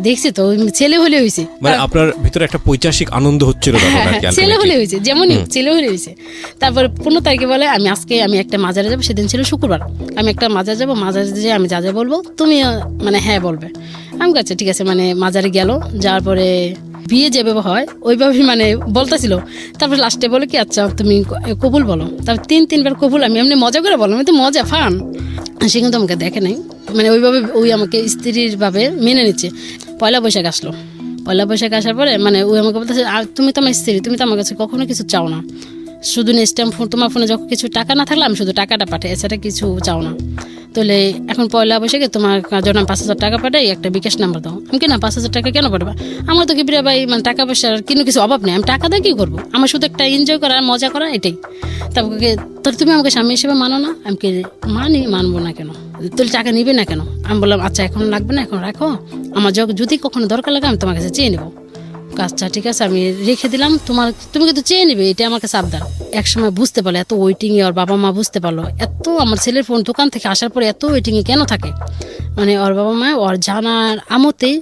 দেখছি তো ছেলে হলে হয়েছে। মানে আপনার ভিতরে একটা পৈশাসিক আনন্দ হচ্ছিল তখন আর কি, ছেলে হলে ultimately। হয়েছে, যেমনই ছেলে হলে হয়েছে। তারপরে 15 তারিখে বলে আমি একটা মাজারে যাবো, সেদিন ছিল শুক্রবার। আমি একটা মাজার যাবো, মাজারে যেয়ে আমি যা যা বলবো তুমি মানে হ্যাঁ বলবে। আমি আচ্ছা ঠিক আছে, মানে মাজারে গেল, যাওয়ার পরে বিয়ে যেভাবে হয় ওইভাবেই মানে বলতেছিল। তারপর লাস্টে বলে কি আচ্ছা তুমি কবুল বলো। তারপর 3-3 বার কবুল। আমি এমনি মজা করে বললাম, আমি তো মজা ফান। সে কিন্তু আমাকে দেখে নাই, মানে ওইভাবে ওই আমাকে স্ত্রীর ভাবে মেনে নিচ্ছে। পয়লা বৈশাখ আসলো। পয়লা বৈশাখ আসার পরে মানে ওই আমাকে বলতেছে আর তুমি তো আমার স্ত্রী, তুমি তো আমার কাছে কখনো কিছু চাও না, শুধু স্ট্যাম্প ফোন, তোমার ফোনে যখন কিছু টাকা না থাকলে আমি শুধু টাকাটা পাঠাই, এছাড়া কিছু চাও না। তাহলে এখন পয়লা বৈশাখে তোমার জন্য 5,000 টাকা পাঠাই, একটা বিকাশ নাম্বার দাও। আমি কি না 5,000 টাকা কেন পাঠাবা? আমার তো কিবরিয়া ভাই মানে টাকা পয়সার কিন্তু কিছু অভাব নেই, আমি টাকা দিয়ে কী করবো? আমার শুধু একটা এনজয় করা, মজা করা, এটাই। তারপরে তোর তুমি আমাকে স্বামী হিসেবে মানো না? আমি কি মানবো না কেন? তোর টাকা নিবে না কেন? আমি বললাম আচ্ছা এখন লাগবে না, এখন রাখো, আমার যদি কখনো দরকার লাগে আমি তোমার কাছে চেয়ে নেবো। আচ্ছা ঠিক আছে, আমি রেখে দিলাম, তুমি কিন্তু চেয়ে নিবে, এটা আমার কাছে আবদার। একসময় বুঝতে পারলো এত ওয়েটিংয়ে, ওর বাবা মা বুঝতে পারলো এত আমার ছেলের ফোন দোকান থেকে আসার পরে এত ওয়েটিংয়ে কেন থাকে। মানে ওর বাবা মা ওর জানার আমতেই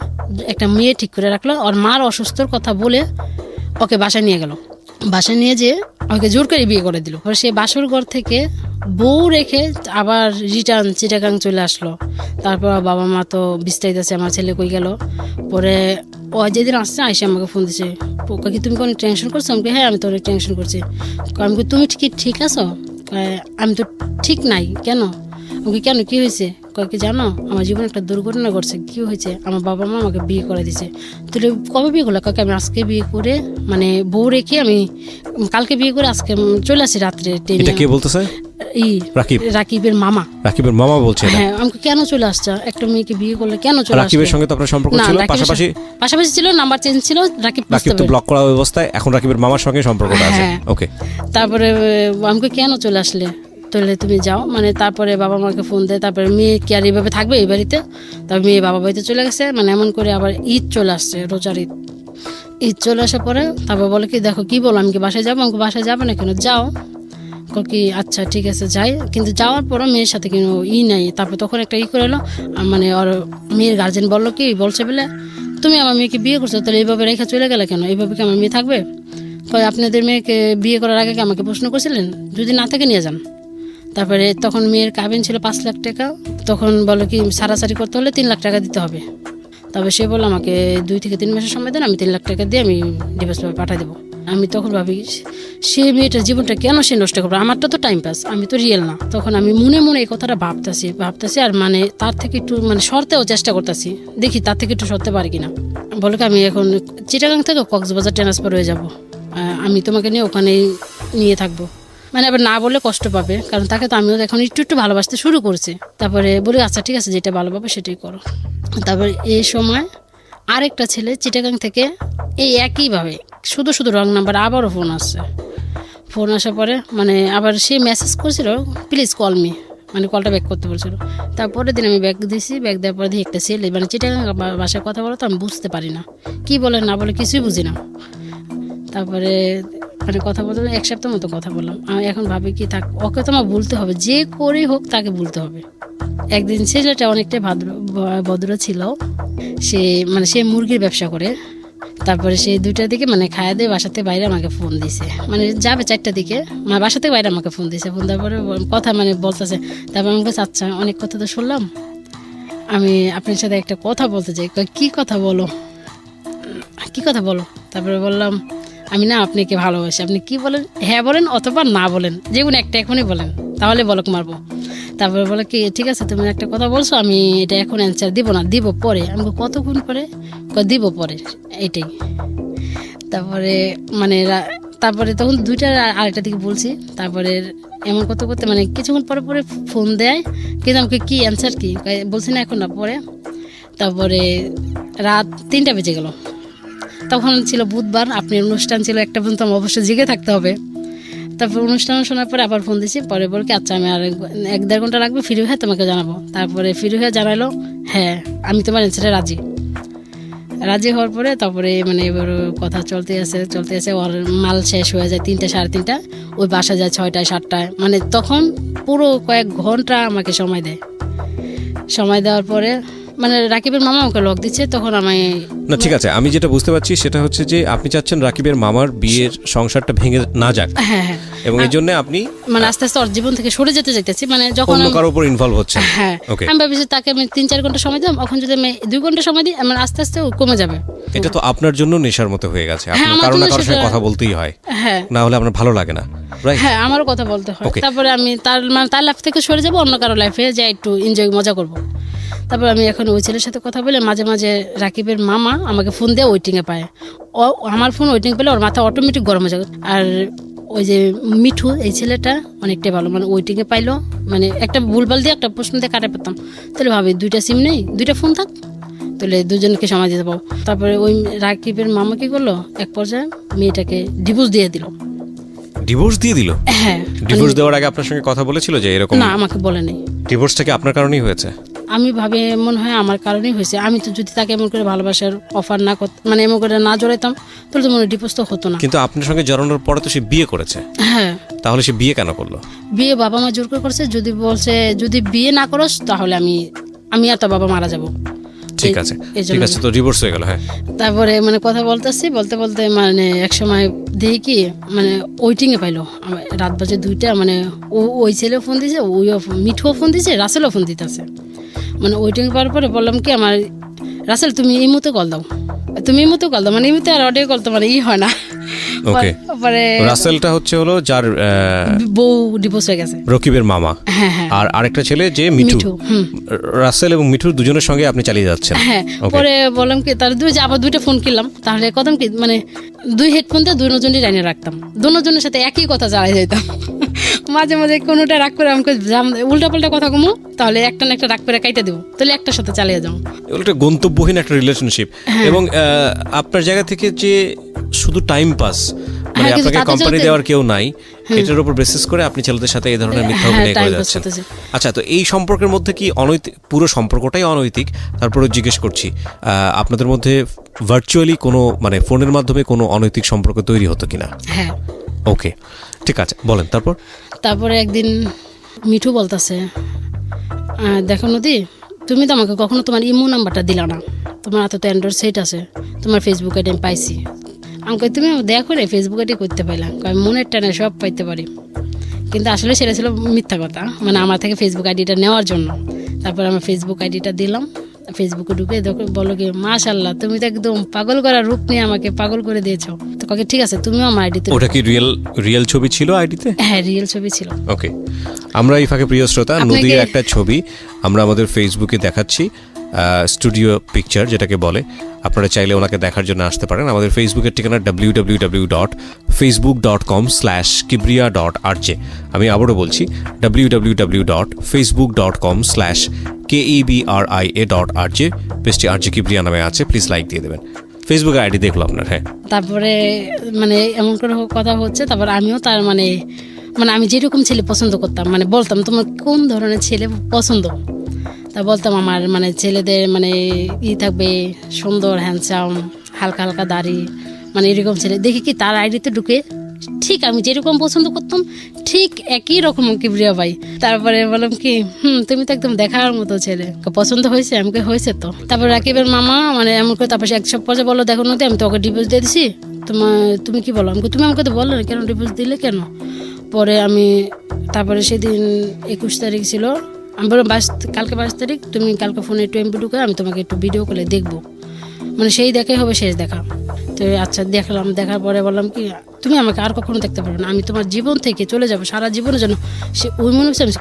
একটা মেয়ে ঠিক করে রাখলো। ওর মার অসুস্থর কথা বলে ওকে বাসায় নিয়ে গেল। বাসায় নিয়ে যেয়ে ওকে জোর করে বিয়ে করে দিল। সে বাসর ঘর থেকে বউ রেখে আবার রিটার্ন চিটাগাং চলে আসলো। তারপর বাবা মা তো বিস্তারিত আমার ছেলে কই গেল। পরে ও যেদিন আসছে আইসে আমাকে ফোন দিছে, কি তুমি কোনো টেনশন করছো? আমাকে হ্যাঁ আমি তো অনেক টেনশন করছি। আমি তুমি ঠিক আছো? আমি তো ঠিক নাই। কেন? আমাকে কেন, কি হয়েছে? কি জানো আমার জীবনে একটা দুর্ঘটনা ঘটছে। কি হয়েছে? আমার বাবা মা আমাকে বিয়ে করে দিছে। তাহলে কবে বিয়ে করলো? কাকে আমি আজকে বিয়ে করে মানে বউ রেখে আমি কালকে বিয়ে করে আজকে চলে আসি রাত্রে ট্রেনে। এটা কে বলতেছে? রাকিবের মামা। রাকিবের মামা বলছে? হ্যাঁ। আমাকে কেন চলে আসছে? একটা মেয়েকে বিয়ে করলে কেন চলে আসছে? রাকিবের সঙ্গে তো আপনার সম্পর্ক ছিল, পাশাপাশি ছিল, নাম্বার চেঞ্জ ছিল। রাকিব তো ব্লক করা অবস্থায় এখন রাকিবের মামার সঙ্গে সম্পর্কটা আছে। ওকে। তারপরে আমাকে কেন চলে আসলে? তাহলে তুমি যাও, মানে তারপরে বাবা মাকে ফোন দেয়। তারপরে মেয়ে কি আর এইভাবে থাকবে এই বাড়িতে? তারপর মেয়ে বাবা বাড়িতে চলে গেছে। মানে এমন করে আবার ঈদ চলে আসছে, রোজার ঈদ চলে আসার পরে তারপর বলে কি দেখো কি বলো, আমি কি বাসায় যাবো? আমাকে বাসায় যাবে না কেন? যাও। কি আচ্ছা ঠিক আছে যাই। কিন্তু যাওয়ার পরও মেয়ের সাথে কিন্তু নাই। তারপর তখন একটা করে এলো, মানে ওর মেয়ের গার্জেন বললো কি বলছে বলে তুমি আমার মেয়েকে বিয়ে করছো, তাহলে এইভাবে রেখে চলে গেলে কেন? এইভাবে কি আমার মেয়ে থাকবে? আপনাদের মেয়েকে বিয়ে করার আগে কি আমাকে প্রশ্ন করছিলেন? যদি না থেকে নিয়ে যান। তারপরে তখন মেয়ের কাবিন ছিল 5 লাখ টাকা। তখন বলো কি সারাসারি করতে হলে 3 লাখ টাকা দিতে হবে। তবে সে বললো আমাকে 2 থেকে 3 মাসের সময় দেন, আমি 3 লাখ টাকা দিয়ে আমি ডিভোর্স পেপার পাঠিয়ে দেবো। আমি তখন ভাবি সে মেয়েটার জীবনটা কেন সে নষ্ট করবে? আমারটা তো টাইম পাস, আমি তো রিয়েল না। তখন আমি মনে মনে এই কথাটা ভাবতেছি আর মানে তার থেকে একটু মানে সরতেও চেষ্টা করতেছি, দেখি তার থেকে একটু সরতে পারি কিনা। বলে কি আমি এখন চিটাগাং থেকে কক্সবাজার ট্রান্সফার হয়ে যাব, আমি তোমাকে নিয়ে ওখানেই নিয়ে থাকবো। মানে আবার না বলে কষ্ট পাবে, কারণ তাকে তো আমিও এখন একটু ভালোবাসতে শুরু করছি। তারপরে বলি আচ্ছা ঠিক আছে, যেটা ভালো পাবে সেটাই করো। তারপরে এই সময় আরেকটা ছেলে চিটাগাং থেকে এই একইভাবে শুধু রং নাম্বার আবারও ফোন আসছে। ফোন আসার পরে মানে আবার সে মেসেজ করছিল প্লিজ কল মি, মানে কলটা ব্যাক করতে বলছিল। তারপরের দিন আমি ব্যাক দিয়েছি, ব্যাক দেওয়ার পরে দিয়ে একটা ছেলে মানে চিটাগাং ভাষায় কথা বলো তো আমি বুঝতে পারি না, কি বলে না বলে কিছুই বুঝি না। তারপরে মানে কথা বলতে 1 সপ্তাহ মতো কথা বললাম। আমি এখন ভাবি কি থাক, ওকে তো আমার বলতে হবে, যে করেই হোক তাকে বলতে হবে। একদিন ছেলেটা অনেকটাই ভদ্র ছিল। সে মুরগির ব্যবসা করে। তারপরে সে 2টার দিকে মানে খাওয়া দিয়ে বাসাতে বাইরে আমাকে ফোন দিছে, মানে যাবে 4টার দিকে, মানে বাসাতে বাইরে আমাকে ফোন দিছে। ফোন দেওয়ার পরে কথা মানে বলতেছে। তারপর আমার কাছে আচ্ছা অনেক কথা তো শুনলাম, আমি আপনার সাথে একটা কথা বলতে চাই। কি কথা বলো? তারপরে বললাম আমি না আপনাকে ভালোবাসি। আপনি কি বলেন? হ্যাঁ বলেন অথবা না বলেন, যেগুলো একটা এখনই বলেন, তাহলে বলক মারবো। তারপরে বলে কি ঠিক আছে তুমি একটা কথা বলছো, আমি এটা এখন অ্যান্সার দিব না, দিব পরে। আমি কতক্ষণ পরে? দিব পরে, এটাই। তারপরে মানে তারপরে তখন 2টার আড়াইটার দিকে বলছি। তারপরে এমন করতে মানে কিছুক্ষণ পরে ফোন দেয়, কিন্তু আমাকে কি অ্যান্সার কি বলছি না এখন না পরে। তারপরে রাত 3টা বেজে গেল। তখন ছিল বুধবার, আপনি অনুষ্ঠান ছিল একটা পর্যন্ত অবশ্যই জেগে থাকতে হবে। তারপর অনুষ্ঠান শোনার পরে আবার ফোন দিয়েছি, পরে বল কি আচ্ছা আমি আর 1-1.5 ঘন্টা লাগবে, ফ্রি হয়ে তোমাকে জানাবো। তারপরে ফ্রি হয়ে জানালো হ্যাঁ আমি তোমার অ্যান্সারে রাজি হওয়ার পরে তারপরে মানে এবার কথা চলতে আছে, ওর মাল শেষ হয়ে যায় 3টা 3:30, ওই বাসা যায় 6টায় 7টায়, মানে তখন পুরো কয়েক ঘন্টা আমাকে সময় দেওয়ার পরে মানে রাকিবের মামা আমাকে লক দিচ্ছে, তখন আমি না ঠিক আছে, আমি যেটা বুঝতে পারছি সেটা হচ্ছে যে আপনি চাচ্ছেন রাকিবের মামার বিয়ের সংসারটা ভেঙে না যাক, হ্যাঁ এবং এই জন্য আপনি মানে আস্তে আস্তে ওর জীবন থেকে সরে যেতে চাইতেছি, মানে যখন অন্য কারোর উপর ইনভলভ হচ্ছেন। হ্যাঁ ওকে, আমি ভাবছি তাকে আমি 3-4 ঘন্টা সময় দিলাম, এখন যদি আমি 2 ঘন্টা সময় দিই আমার আস্তে আস্তে ও কমে যাবে। এটা তো আপনার জন্য নেশার মতো হয়ে গেছে, হ্যাঁ, আপনার আমার কারো না জন্য কারোর সঙ্গে সেটা- কথা বলতেই হয়, হ্যাঁ না হলে আপনার ভালো লাগে না, রাইট? হ্যাঁ আমারও কথা বলতে হয়। Okay. তারপরে আমি তার লাইফ থেকে সরে যাব, অন্য কারো লাইফে যাই একটু এনজয় মজা করব। তারপর আমি এখন ওই ছেলের সাথে কথা বলে মাঝে মাঝে রাকিবের মামা আমাকে ফোন দিয়ে ওয়েটিংয়ে পায়, আমার ফোন ওয়েটিং পেলে ওর মাথা অটোমেটিক গরম হয়ে যাবে। আর ওই যে মিঠু এই ছেলেটা অনেকটাই ভালো, মানে ওয়েটিংয়ে পাইলো, মানে একটা ভুলভাল দিয়ে একটা প্রশ্ন দিয়ে কাটাতে পারতাম, তাহলে ভাবি 2টা সিম নেই 2টা ফোন থাক, তাহলে দুজনকে সময় দিতে পারবো। তারপরে ওই রাকিবের মামা কি করলো, এক পর্যায়ে মেয়েটাকে ডিভোর্স দিয়ে দিল। ডিভোর্স দিয়ে দিল? হ্যাঁ ডিভোর্স দেওয়ার আগে আপনার সঙ্গে কথা বলেছিল যে এরকম? না আমাকে বলে নেই। ডিভোর্সটা কি আপনার কারণেই হয়েছে? আমি ভাবি মনে হয় আমার কারণেই হয়েছে, আমি তো যদি তাকে এমন করে ভালোবাসার অফার না করতাম, মানে এমন করে না জড়াইতাম, তাহলে তো মনে হয় ডিভোর্স তো হতো না। কিন্তু আপনার সঙ্গে জড়ানোর পরে তো সে বিয়ে করেছে, হ্যাঁ তাহলে সে বিয়ে কেন করলো? বিয়ে বাবা মা জোর করে করছে, যদি বলছে যদি বিয়ে না করস তাহলে আমি আর তোর বাবা মারা যাব। ঠিক আছে ঠিক আছে, তো ডিভোর্স হয়ে গেল। হ্যাঁ তারপরে মানে কথা বলতে মানে এক সময় দেখি কি মানে ওয়েটিংয়ে পাইলো, রাত বাজে 2টা, মানে ওই ছেলেও ফোন দিয়েছে, মিঠুও ফোন দিয়েছে, রাসেলও ফোন দিতেছে, মানে ওয়েটিংয়ে পাওয়ার পরে বললাম কি আমার রাসেল তুমি এই মুহূর্তে কল দাও, মানে এই মুহূর্তে আর অডিও কল তো মানে হয় না। ওকে, পরে রাসেলটা হলো যার বউ ডিভোর্স হয়ে গেছে, রকিবের মামা, হ্যাঁ হ্যাঁ আর আরেকটা ছেলে যে মিঠু। হুম রাসেল এবং মিঠুর দুজনের সঙ্গে আপনি চালিয়ে যাচ্ছেন। হ্যাঁ Okay. পরে বললাম কি তার আবার 2টা ফোন কিনলাম, তাহলে কথা কি মানে 2 হেডফোন দিয়ে 2 জনই লাইনে রাখতাম, দুজনের সাথে একই কথা চালাই যেতাম। মাঝে মাঝে কোনোটা রাগ করে আমাকে উল্টা পাল্টা কথা কমো, তাহলে একটা না একটা রাগ করে কাইটা দেবো, তাহলে একটার সাথে চালিয়ে যাও। এগুলো একটা গন্তব্যহীন একটা রিলেশনশিপ, এবং আপনার জায়গা থেকে যে শুধু টাইম পাস, মানে হ্যাঁ, কিন্তু আপনাকে তাদের কোম্পানি সাথে- দেওয়ার কেউ নাই, এটার উপর বেসিস করে আপনি ছেলেদের সাথে এই ধরনের মিথ্যা হ্যাঁ, অভিনয় করে time pass যাচ্ছেন। করতেছি। আচ্ছা, তো এই সম্পর্কের মধ্যে কি অনৈতিক, পুরো সম্পর্কটাই অনৈতিক? তারপরে জিজ্ঞেস করছি, আপনাদের মধ্যে ভার্চুয়ালি কোনো মানে ফোনের মাধ্যমে কোনো অনৈতিক সম্পর্ক তৈরি হতো কিনা? হ্যাঁ ওকে, ঠিক আছে, বলেন তারপর। তারপরে একদিন মিঠু বলতেছে দেখো নদী, তুমি তো আমাকে কখনো তোমার ইমো নাম্বারটা দিলা না, তোমার হাতে তো অ্যান্ড্রয়েড সেট আছে, তোমার ফেসবুক আইডি আমি পাইছি, আমাকে তুমি দেখো রে ফেসবুক আইডি করতে পাইলাম, আমি মনের টানে সব পাইতে পারি। কিন্তু আসলে সেটা ছিল মিথ্যা কথা, মানে আমার থেকে ফেসবুক আইডিটা নেওয়ার জন্য। তারপর আমি ফেসবুক আইডিটা দিলাম, ফেসবুকে ঢুকে দেখো বলো কি মাশাআল্লাহ তুমি তো একদম পাগল করা রূপ নিয়ে আমাকে পাগল করে দিয়েছো। তো কাকে ঠিক আছে তুমিও আমার আইডিতে। ওটা কি রিয়েল ছবি ছিল আইডিতে? হ্যাঁ রিয়েল ছবি ছিল। ওকে, আমরা এই ফাঁকে প্রিয় শ্রোতা নদীর একটা ছবি আমরা আমাদের ফেসবুকে দেখাচ্ছি, স্টুডিও পিকচার যেটাকে বলে। আপনারা চাইলে ওনাকে দেখার জন্য আসতে পারেন। আমাদের ফেসবুকের ঠিকানা www.facebook.com/kibriya.rj। আমি আবারও বলছি www.facebook.com/kebriya.rj। পেজটি RJ কিবরিয়া নামে আছে, প্লিজ লাইক দিয়ে দেবেন। ফেসবুকে আইডি দেখলো আপনার। হ্যাঁ, তারপরে মানে এমন করে কথা হচ্ছে, তারপর আমিও তার মানে আমি যেরকম ছেলে পছন্দ করতাম, মানে বলতাম তোমার কোন ধরনের ছেলে পছন্দ, তা বলতাম আমার মানে ছেলেদের মানে থাকবে সুন্দর হ্যান্ডসাম হালকা হালকা দাড়ি, মানে এরকম ছেলে। দেখি কি তার আইডিতে ঢুকে ঠিক আমি যেরকম পছন্দ করতাম ঠিক একই রকম কিবরিয়া ভাই। তারপরে বললাম কি তুমি তো একদম দেখার মতো ছেলে, পছন্দ হয়েছে? আমাকে হয়েছে তো। তারপর রাকিবের মামা মানে এমন করে তারপর এক সপ্তাহ পরে বলো দেখো নদী আমি তোকে ডিভোর্স দিয়ে দিছি, তুমি কি বলো? তুমি আমাকে তো বললে না কেন ডিভোর্স দিলে কেন? পরে আমি তারপরে সেদিন 21 তারিখ ছিল, আমি বললাম কালকে 22 তারিখ, তুমি কালকে ফোনে একটু এমপি ঢুকে আমি তোমাকে একটু ভিডিও কলে দেখবো, মানে সেই দেখাই হবে শেষ দেখা। তো আচ্ছা দেখলাম, দেখার পরে বললাম কি তুমি আমাকে আর কখনো দেখতে পারবে না, আমি তোমার জীবন থেকে চলে যাবো সারা জীবনের জন্য। সে ওই মনে হচ্ছে আমি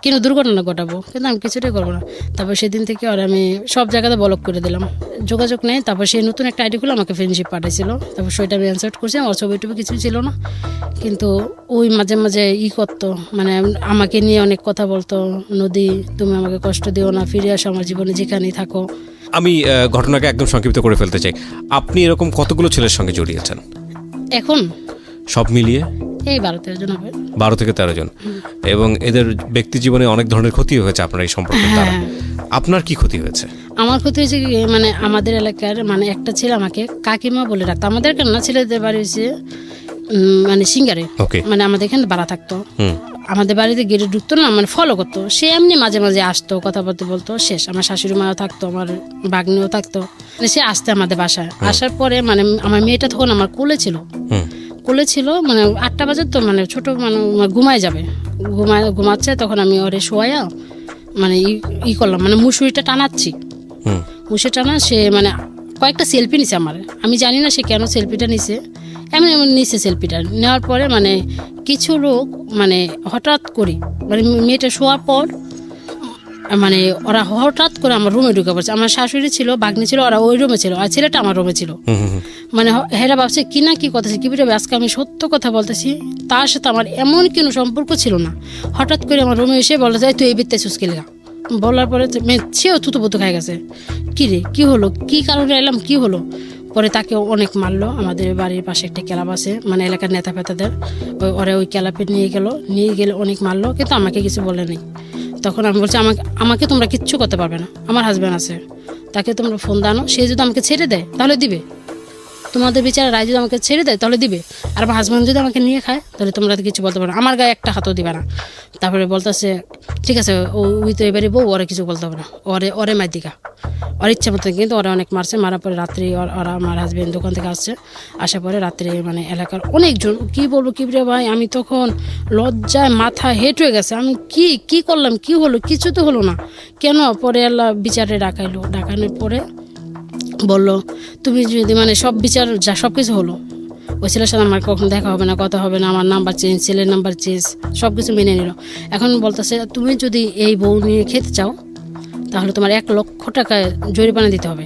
কিনো দুর্ঘটনা ঘটাবো, কিন্তু আমি কিছুটাই করবো না। তারপর সেদিন থেকে আর আমি সব জায়গাতে ব্লক করে দিলাম, যোগাযোগ নেই। তারপর সে নতুন একটা আইডি খুলে আমাকে ফ্রেন্ডশিপ পাঠাইছিল, তারপর সেটা আমি অ্যানসার করছি, আমার ছবি টবি কিছুই ছিল না। কিন্তু ওই মাঝে মাঝে করতো, মানে আমাকে নিয়ে অনেক কথা বলতো, নদী তুমি আমাকে কষ্ট দিও না, ফিরে আসো আমার জীবনে যেখানেই থাকো। আমি ঘটনাকে একদম সংক্ষিপ্ত করে ফেলতে চাই। আপনি এরকম কতগুলো ছেলের সঙ্গে জড়িয়েছেন এখন সব মিলিয়ে? এই 12-13 জন হবে। 12 থেকে 13 জন। এবং এদের ব্যক্তি জীবনে অনেক ধরনের ক্ষতি হয়েছে আপনার এই সম্পর্কের দ্বারা। আপনার কি ক্ষতি হয়েছে? আমার ক্ষতি হয়েছে কি, মানে আমাদের এলাকার মানে একটা ছেলে আমাকে কাকিমা বলে রাখতো। আমাদের না ছেলেদের বাড়ি হয়েছে মানে সিঙ্গারে, মানে আমাদের এখানে ভাড়া থাকতো। আমাদের বাড়িতে গেটে ঢুকতো না, মানে ফলো করতো। সে এমনি মাঝে মাঝে আসতো, কথাবার্তা বলতো, শেষ। আমার শাশুড়ি মাও থাকতো, আমার বাগ্নিও থাকতো। মানে সে আসতে আমাদের বাসায়। আসার পরে মানে আমার মেয়েটা তখন আমার কোলে ছিল, মানে 8টা বাজে তো, মানে ছোট মানে ঘুমায় যাবে, ঘুমাচ্ছে। তখন আমি ওরে শোয়াইয়া মানে ই করলাম, মানে মুসুরিটা টানাচ্ছি। মুসুরি টানা সে মানে কয়েকটা সেলফি নিছে আমার। আমি জানি না সে কেন সেলফিটা নিছে, এমন নিছে সেলফিটা। নেওয়ার পরে মানে কিছু লোক মানে হঠাৎ করে মানে মেয়েটা শোয়ার পর মানে ওরা হঠাৎ করে আমার রুমে ঢুকে পড়ছে। আমার শাশুড়ি ছিল, বাগ্নি ছিল, ওরা ওই রুমে ছিল, আর ছেলেটা আমার রুমে ছিল। মানে হেরা ভাবছে কি না কি কথা, কি বিরে আজকে আমি সত্য কথা বলতেছি, তার সাথে আমার এমন কোনো সম্পর্ক ছিল না। হঠাৎ করে আমার রুমে এসে বলা যায় তুই এই বিত্তে সুস্কি লেগা। বলার পরে সেও থুতুপুতু খাই গেছে। কী রে, কী হলো, কী কারণে এলাম, কী হলো? পরে তাকে অনেক মারলো। আমাদের বাড়ির পাশে একটা ক্লাব আছে, মানে এলাকার নেতা ফেতাদের, ওরা ওই ক্লাবে নিয়ে গেলে অনেক মারলো, কিন্তু আমাকে কিছু বলে নেই। তখন আমি বলছি আমাকে তোমরা কিচ্ছু করতে পারবে না, আমার হাজব্যান্ড আছে, তাকে তোমরা ফোন দানো, সে যদি আমাকে ছেড়ে দেয় তাহলে দিবে, তোমাদের বিচারে রায় যদি আমাকে ছেড়ে দেয় তাহলে দিবে, আর আমার হাজব্যান্ড যদি আমাকে নিয়ে খায় তাহলে তোমরা কিছু বলতে পারো না, আমার গায়ে একটা হাতও দিবে না। তারপরে বলতেছে ঠিক আছে, ওই তো এবারে বউ, ওরা কিছু বলতে হবে না, ওরে মার দিকা, ওর ইচ্ছা মতো। কিন্তু ওরা অনেক মারছে। মারার পরে রাত্রি ওরা আমার হাজব্যান্ড দোকান থেকে আসছে, আসার পরে রাত্রে মানে এলাকার অনেকজন, কি বলবো কি রে ভাই, আমি তখন লজ্জায় মাথা হেট হয়ে গেছে। আমি কি করলাম, কি হলো, কিছু তো হলো না কেন? পরে আল্লাহ বিচারে ডাকানোর পরে বললো তুমি যদি মানে সব বিচার যা সব কিছু হলো, ওই ছেলের সাথে আমার কখন দেখা হবে না, কথা হবে না, আমার নাম্বার চেঞ্জ, ছেলের নাম্বার চেঞ্জ, সব কিছু মেনে নিল। এখন বলতেছে তুমি যদি এই বউ নিয়ে খেতে চাও তাহলে তোমার 1 লক্ষ টাকা জরিমানা দিতে হবে,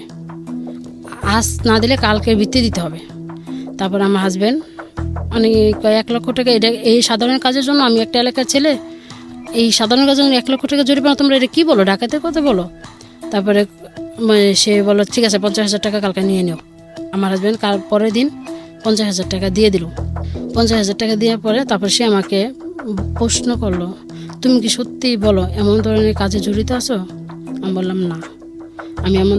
আজ না দিলে কালকে ভিত্তি দিতে হবে। তারপর আমার হাজব্যান্ড মানে 1 লক্ষ টাকা, এটা এই সাধারণ কাজের জন্য, আমি একটা এলাকার ছেলে, এই সাধারণ কাজের জন্য 1 লক্ষ টাকা জরিমানা, তোমরা এটা কী বলো, ডাকাতের কথা বলো? তারপরে সে বললো ঠিক আছে 50,000 টাকা কালকে নিয়ে নিও। আমার হাজব্যান্ড পরের দিন 50,000 টাকা দিয়ে দিল। 50,000 টাকা দেওয়ার পরে তারপর সে আমাকে প্রশ্ন করলো তুমি কি সত্যিই বলো এমন ধরনের কাজে জড়িত আছো? আমি বললাম না, আমি এমন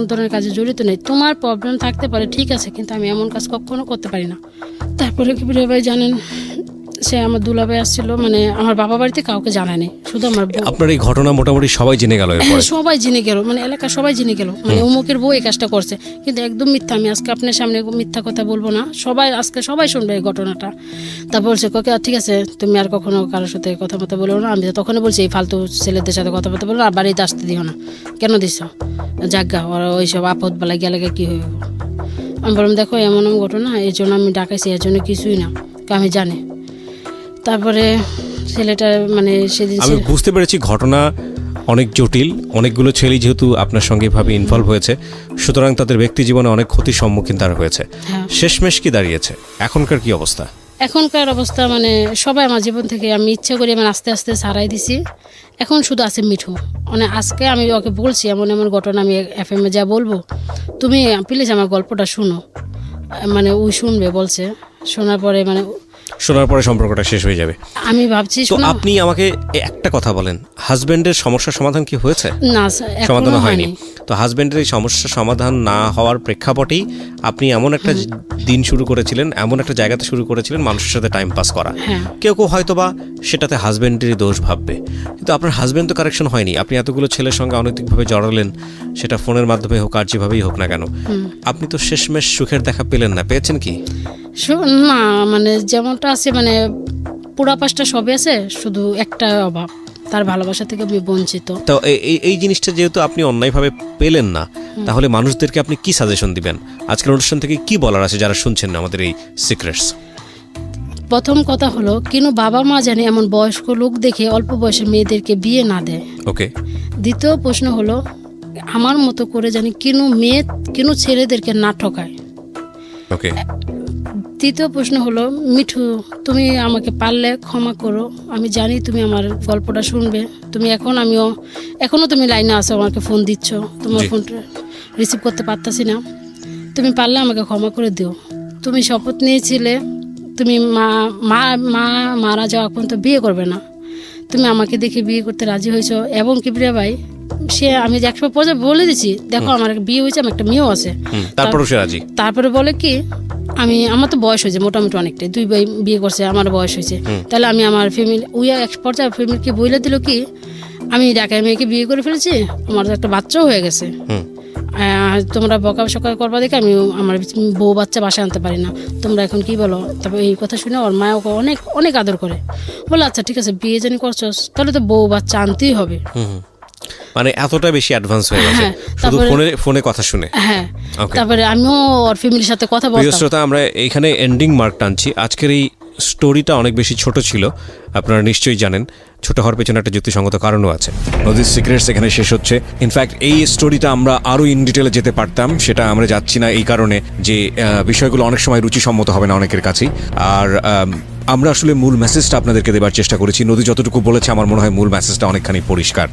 ধরনের কাজে জড়িত নেই। তোমার প্রবলেম থাকতে পারে ঠিক আছে, কিন্তু আমি এমন কাজ কখনো করতে পারি না। তারপরে কি ভাই জানেন, সে আমার দুলাভাই আসছিল, মানে আমার বাবা বাড়িতে কাউকে জানায়নি, শুধু আমার। আপনার এই ঘটনা মোটামুটি সবাই জেনে গেল? সবাই জেনে গেল, মানে এলাকা সবাই জেনে গেল, মানে অমুকের বউ এই কাজটা করছে, কিন্তু একদম মিথ্যা। আমি আজকে আপনার সামনে মিথ্যা কথা বলবো না, সবাই শুনবে এই ঘটনাটা। তারপর বলছে ওকে ঠিক আছে, তুমি আর কখনো কারোর সাথে কথাবার্তা বলো না। আমি তখন বলছি এই ফালতু ছেলেদের সাথে কথাবার্তা বলো না, আর বাড়িতে আসতে দিও না। কেন দিস জাগা, ওরা ওইসব আপদ বেলা গেলে কি হইব? আমি বললাম দেখো এমন ঘটনা, এই জন্য আমি ডাকাইছি, এর জন্য কিছুই না, আমি জানি। তারপরে ছেলেটা মানে সেদিন আমি বুঝতে পেরেছি ঘটনা অনেক জটিল, অনেকগুলো ছেলে যেহেতু আপনার সঙ্গে এভাবে ইনভলভ হয়েছে, সুতরাং তাদের ব্যক্তি জীবনে অনেক ক্ষতির সম্মুখীন তারা হয়েছে। শেষমেশ কি দাঁড়িয়েছে? এখনকার কি অবস্থা? এখনকার অবস্থা মানে সবাই আমার জীবন থেকে আমি ইচ্ছা করি মানে আস্তে আস্তে ছাড়াই দিছি। এখন শুধু আছে মিঠু। মানে আজকে আমি ওকে বলছি এমন ঘটনা আমি FM যা বলবো, তুমি প্লিজ আমার গল্পটা শুনো। মানে ওই শুনবে বলছে, শোনার পরে সম্পর্কটা শেষ হয়ে যাবে আমি ভাবছি। তো আপনি আমাকে একটা কথা বলেন, হাজবেন্ডের সমস্যার সমাধান কি হয়েছে? না, সমাধান হয়নি। তো হাজবেন্ডের এই সমস্যার সমাধান না হওয়ার প্রেক্ষাপটেই আপনি এমন একটা দিন শুরু করেছিলেন, এমন একটা জায়গাতে শুরু করেছিলেন মানুষের সাথে টাইম পাস করা। কেউ হয়তো বা সেটাতে হাজবেন্ডেরই দোষ ভাববে, কিন্তু আপনার হাজবেন্ড তো কারেকশন হয়নি। আপনি এতগুলো ছেলের সঙ্গে অনৈতিকভাবে জড়ালেন, সেটা ফোনের মাধ্যমে হোক আর যেভাবেই হোক না কেন, আপনি তো শেষমেশ সুখের দেখা পেলেন না। পেয়েছেন কি? না, মানে যেমনটা আছে মানে পুরা পাশটা সবই আছে, শুধু একটা অভাব, তার ভালোবাসা থেকে আমি বঞ্চিত। তো এই জিনিসটা যেহেতু আপনি অন্যায়ভাবে পেলেন না, তাহলে মানুষদেরকে আপনি কি সাজেশন দিবেন? আজকের অনুষ্ঠান থেকে কি বলার আছে যারা শুনছেন আমাদের এই সিক্রেটস? প্রথম কথা হলো কেন বাবা মা জানে এমন বয়স্ক লোক দেখে অল্প বয়সে মেয়েদেরকে বিয়ে না দেয়। ওকে। দ্বিতীয় প্রশ্ন হলো আমার মতো করে জানি কেন ছেলেদেরকে না ঠকায়। ওকে। তৃতীয় প্রশ্ন হলো, মিঠু তুমি আমাকে পারলে ক্ষমা করো, আমি জানি তুমি আমার গল্পটা শুনবে, তুমি এখনো তুমি লাইনে আছো, আমাকে ফোন দিচ্ছ, তোমার জি। ফোনটা রিসিভ করতে পারতাছি না, তুমি পারলে আমাকে ক্ষমা করে দিও। তুমি শপথ নিয়েছিলে তুমি মারা যাওয়া পর্যন্ত বিয়ে করবে না, তুমি আমাকে দেখে বিয়ে করতে রাজি হয়েছো। এবং কিবরিয়া ভাই আমি যে একসময় পর্যায়ে বলে দিছি, দেখো আমার বিয়ে হয়েছে, আমার একটা মেয়েও আছে। তারপরও সে রাজি। তারপরে বলে কি, আমার তো বয়স হয়েছে মোটামুটি অনেকটাই, 2 ভাই বিয়ে করছে, আমার বয়স হয়েছে, তাহলে আমি আমার ফ্যামিলি এক পর্যায়ে ফ্যামিলিকে বলে দিল কি, আমি ঢাকায় মেয়েকে বিয়ে করে ফেলেছি, আমার তো একটা বাচ্চাও হয়ে গেছে, তোমরা বকা সকা করবা দেখে আমি আমার বউ বাচ্চা বাসায় আনতে পারি না, তোমরা এখন কি বলো। তারপর এই কথা শুনে ওর মা ওকে অনেক অনেক আদর করে, বলে আচ্ছা ঠিক আছে, বিয়ে জানি করছস, তাহলে তো বউ বাচ্চা আনতেই হবে। মানে এতটা বেশি অ্যাডভান্স হয়ে গেছে হ্যাঁ, শুধু তারপরে- ফোনে কথা শুনে। হ্যাঁ, Okay. তারপরে আমিও ওর ফ্যামিলির সাথে কথা প্রিয় বলতাম। শ্রোতা, আমরা এখানে এন্ডিং মার্ক টানছি। আজকের এই স্টোরিটা অনেক বেশি ছোট ছিল, আপনারা নিশ্চয়ই জানেন। ছোট হওয়ার পেছনে একটা যুক্তিসঙ্গত কারণও আছে। নদীর সিক্রেটস এখানে শেষ হচ্ছে। ইনফ্যাক্ট এই স্টোরিটা আমরা আরও ইন ডিটেলে যেতে পারতাম, সেটা আমরা যাচ্ছি না এই কারণে যে বিষয়গুলো অনেক সময় রুচিসম্মত হবে না অনেকের কাছেই। আর আমরা আসলে মূল মেসেজটা আপনাদেরকে দেবার চেষ্টা করেছি। নদী যতটুকু বলেছে আমার মনে হয় মূল মেসেজটা অনেকখানি পরিষ্কার।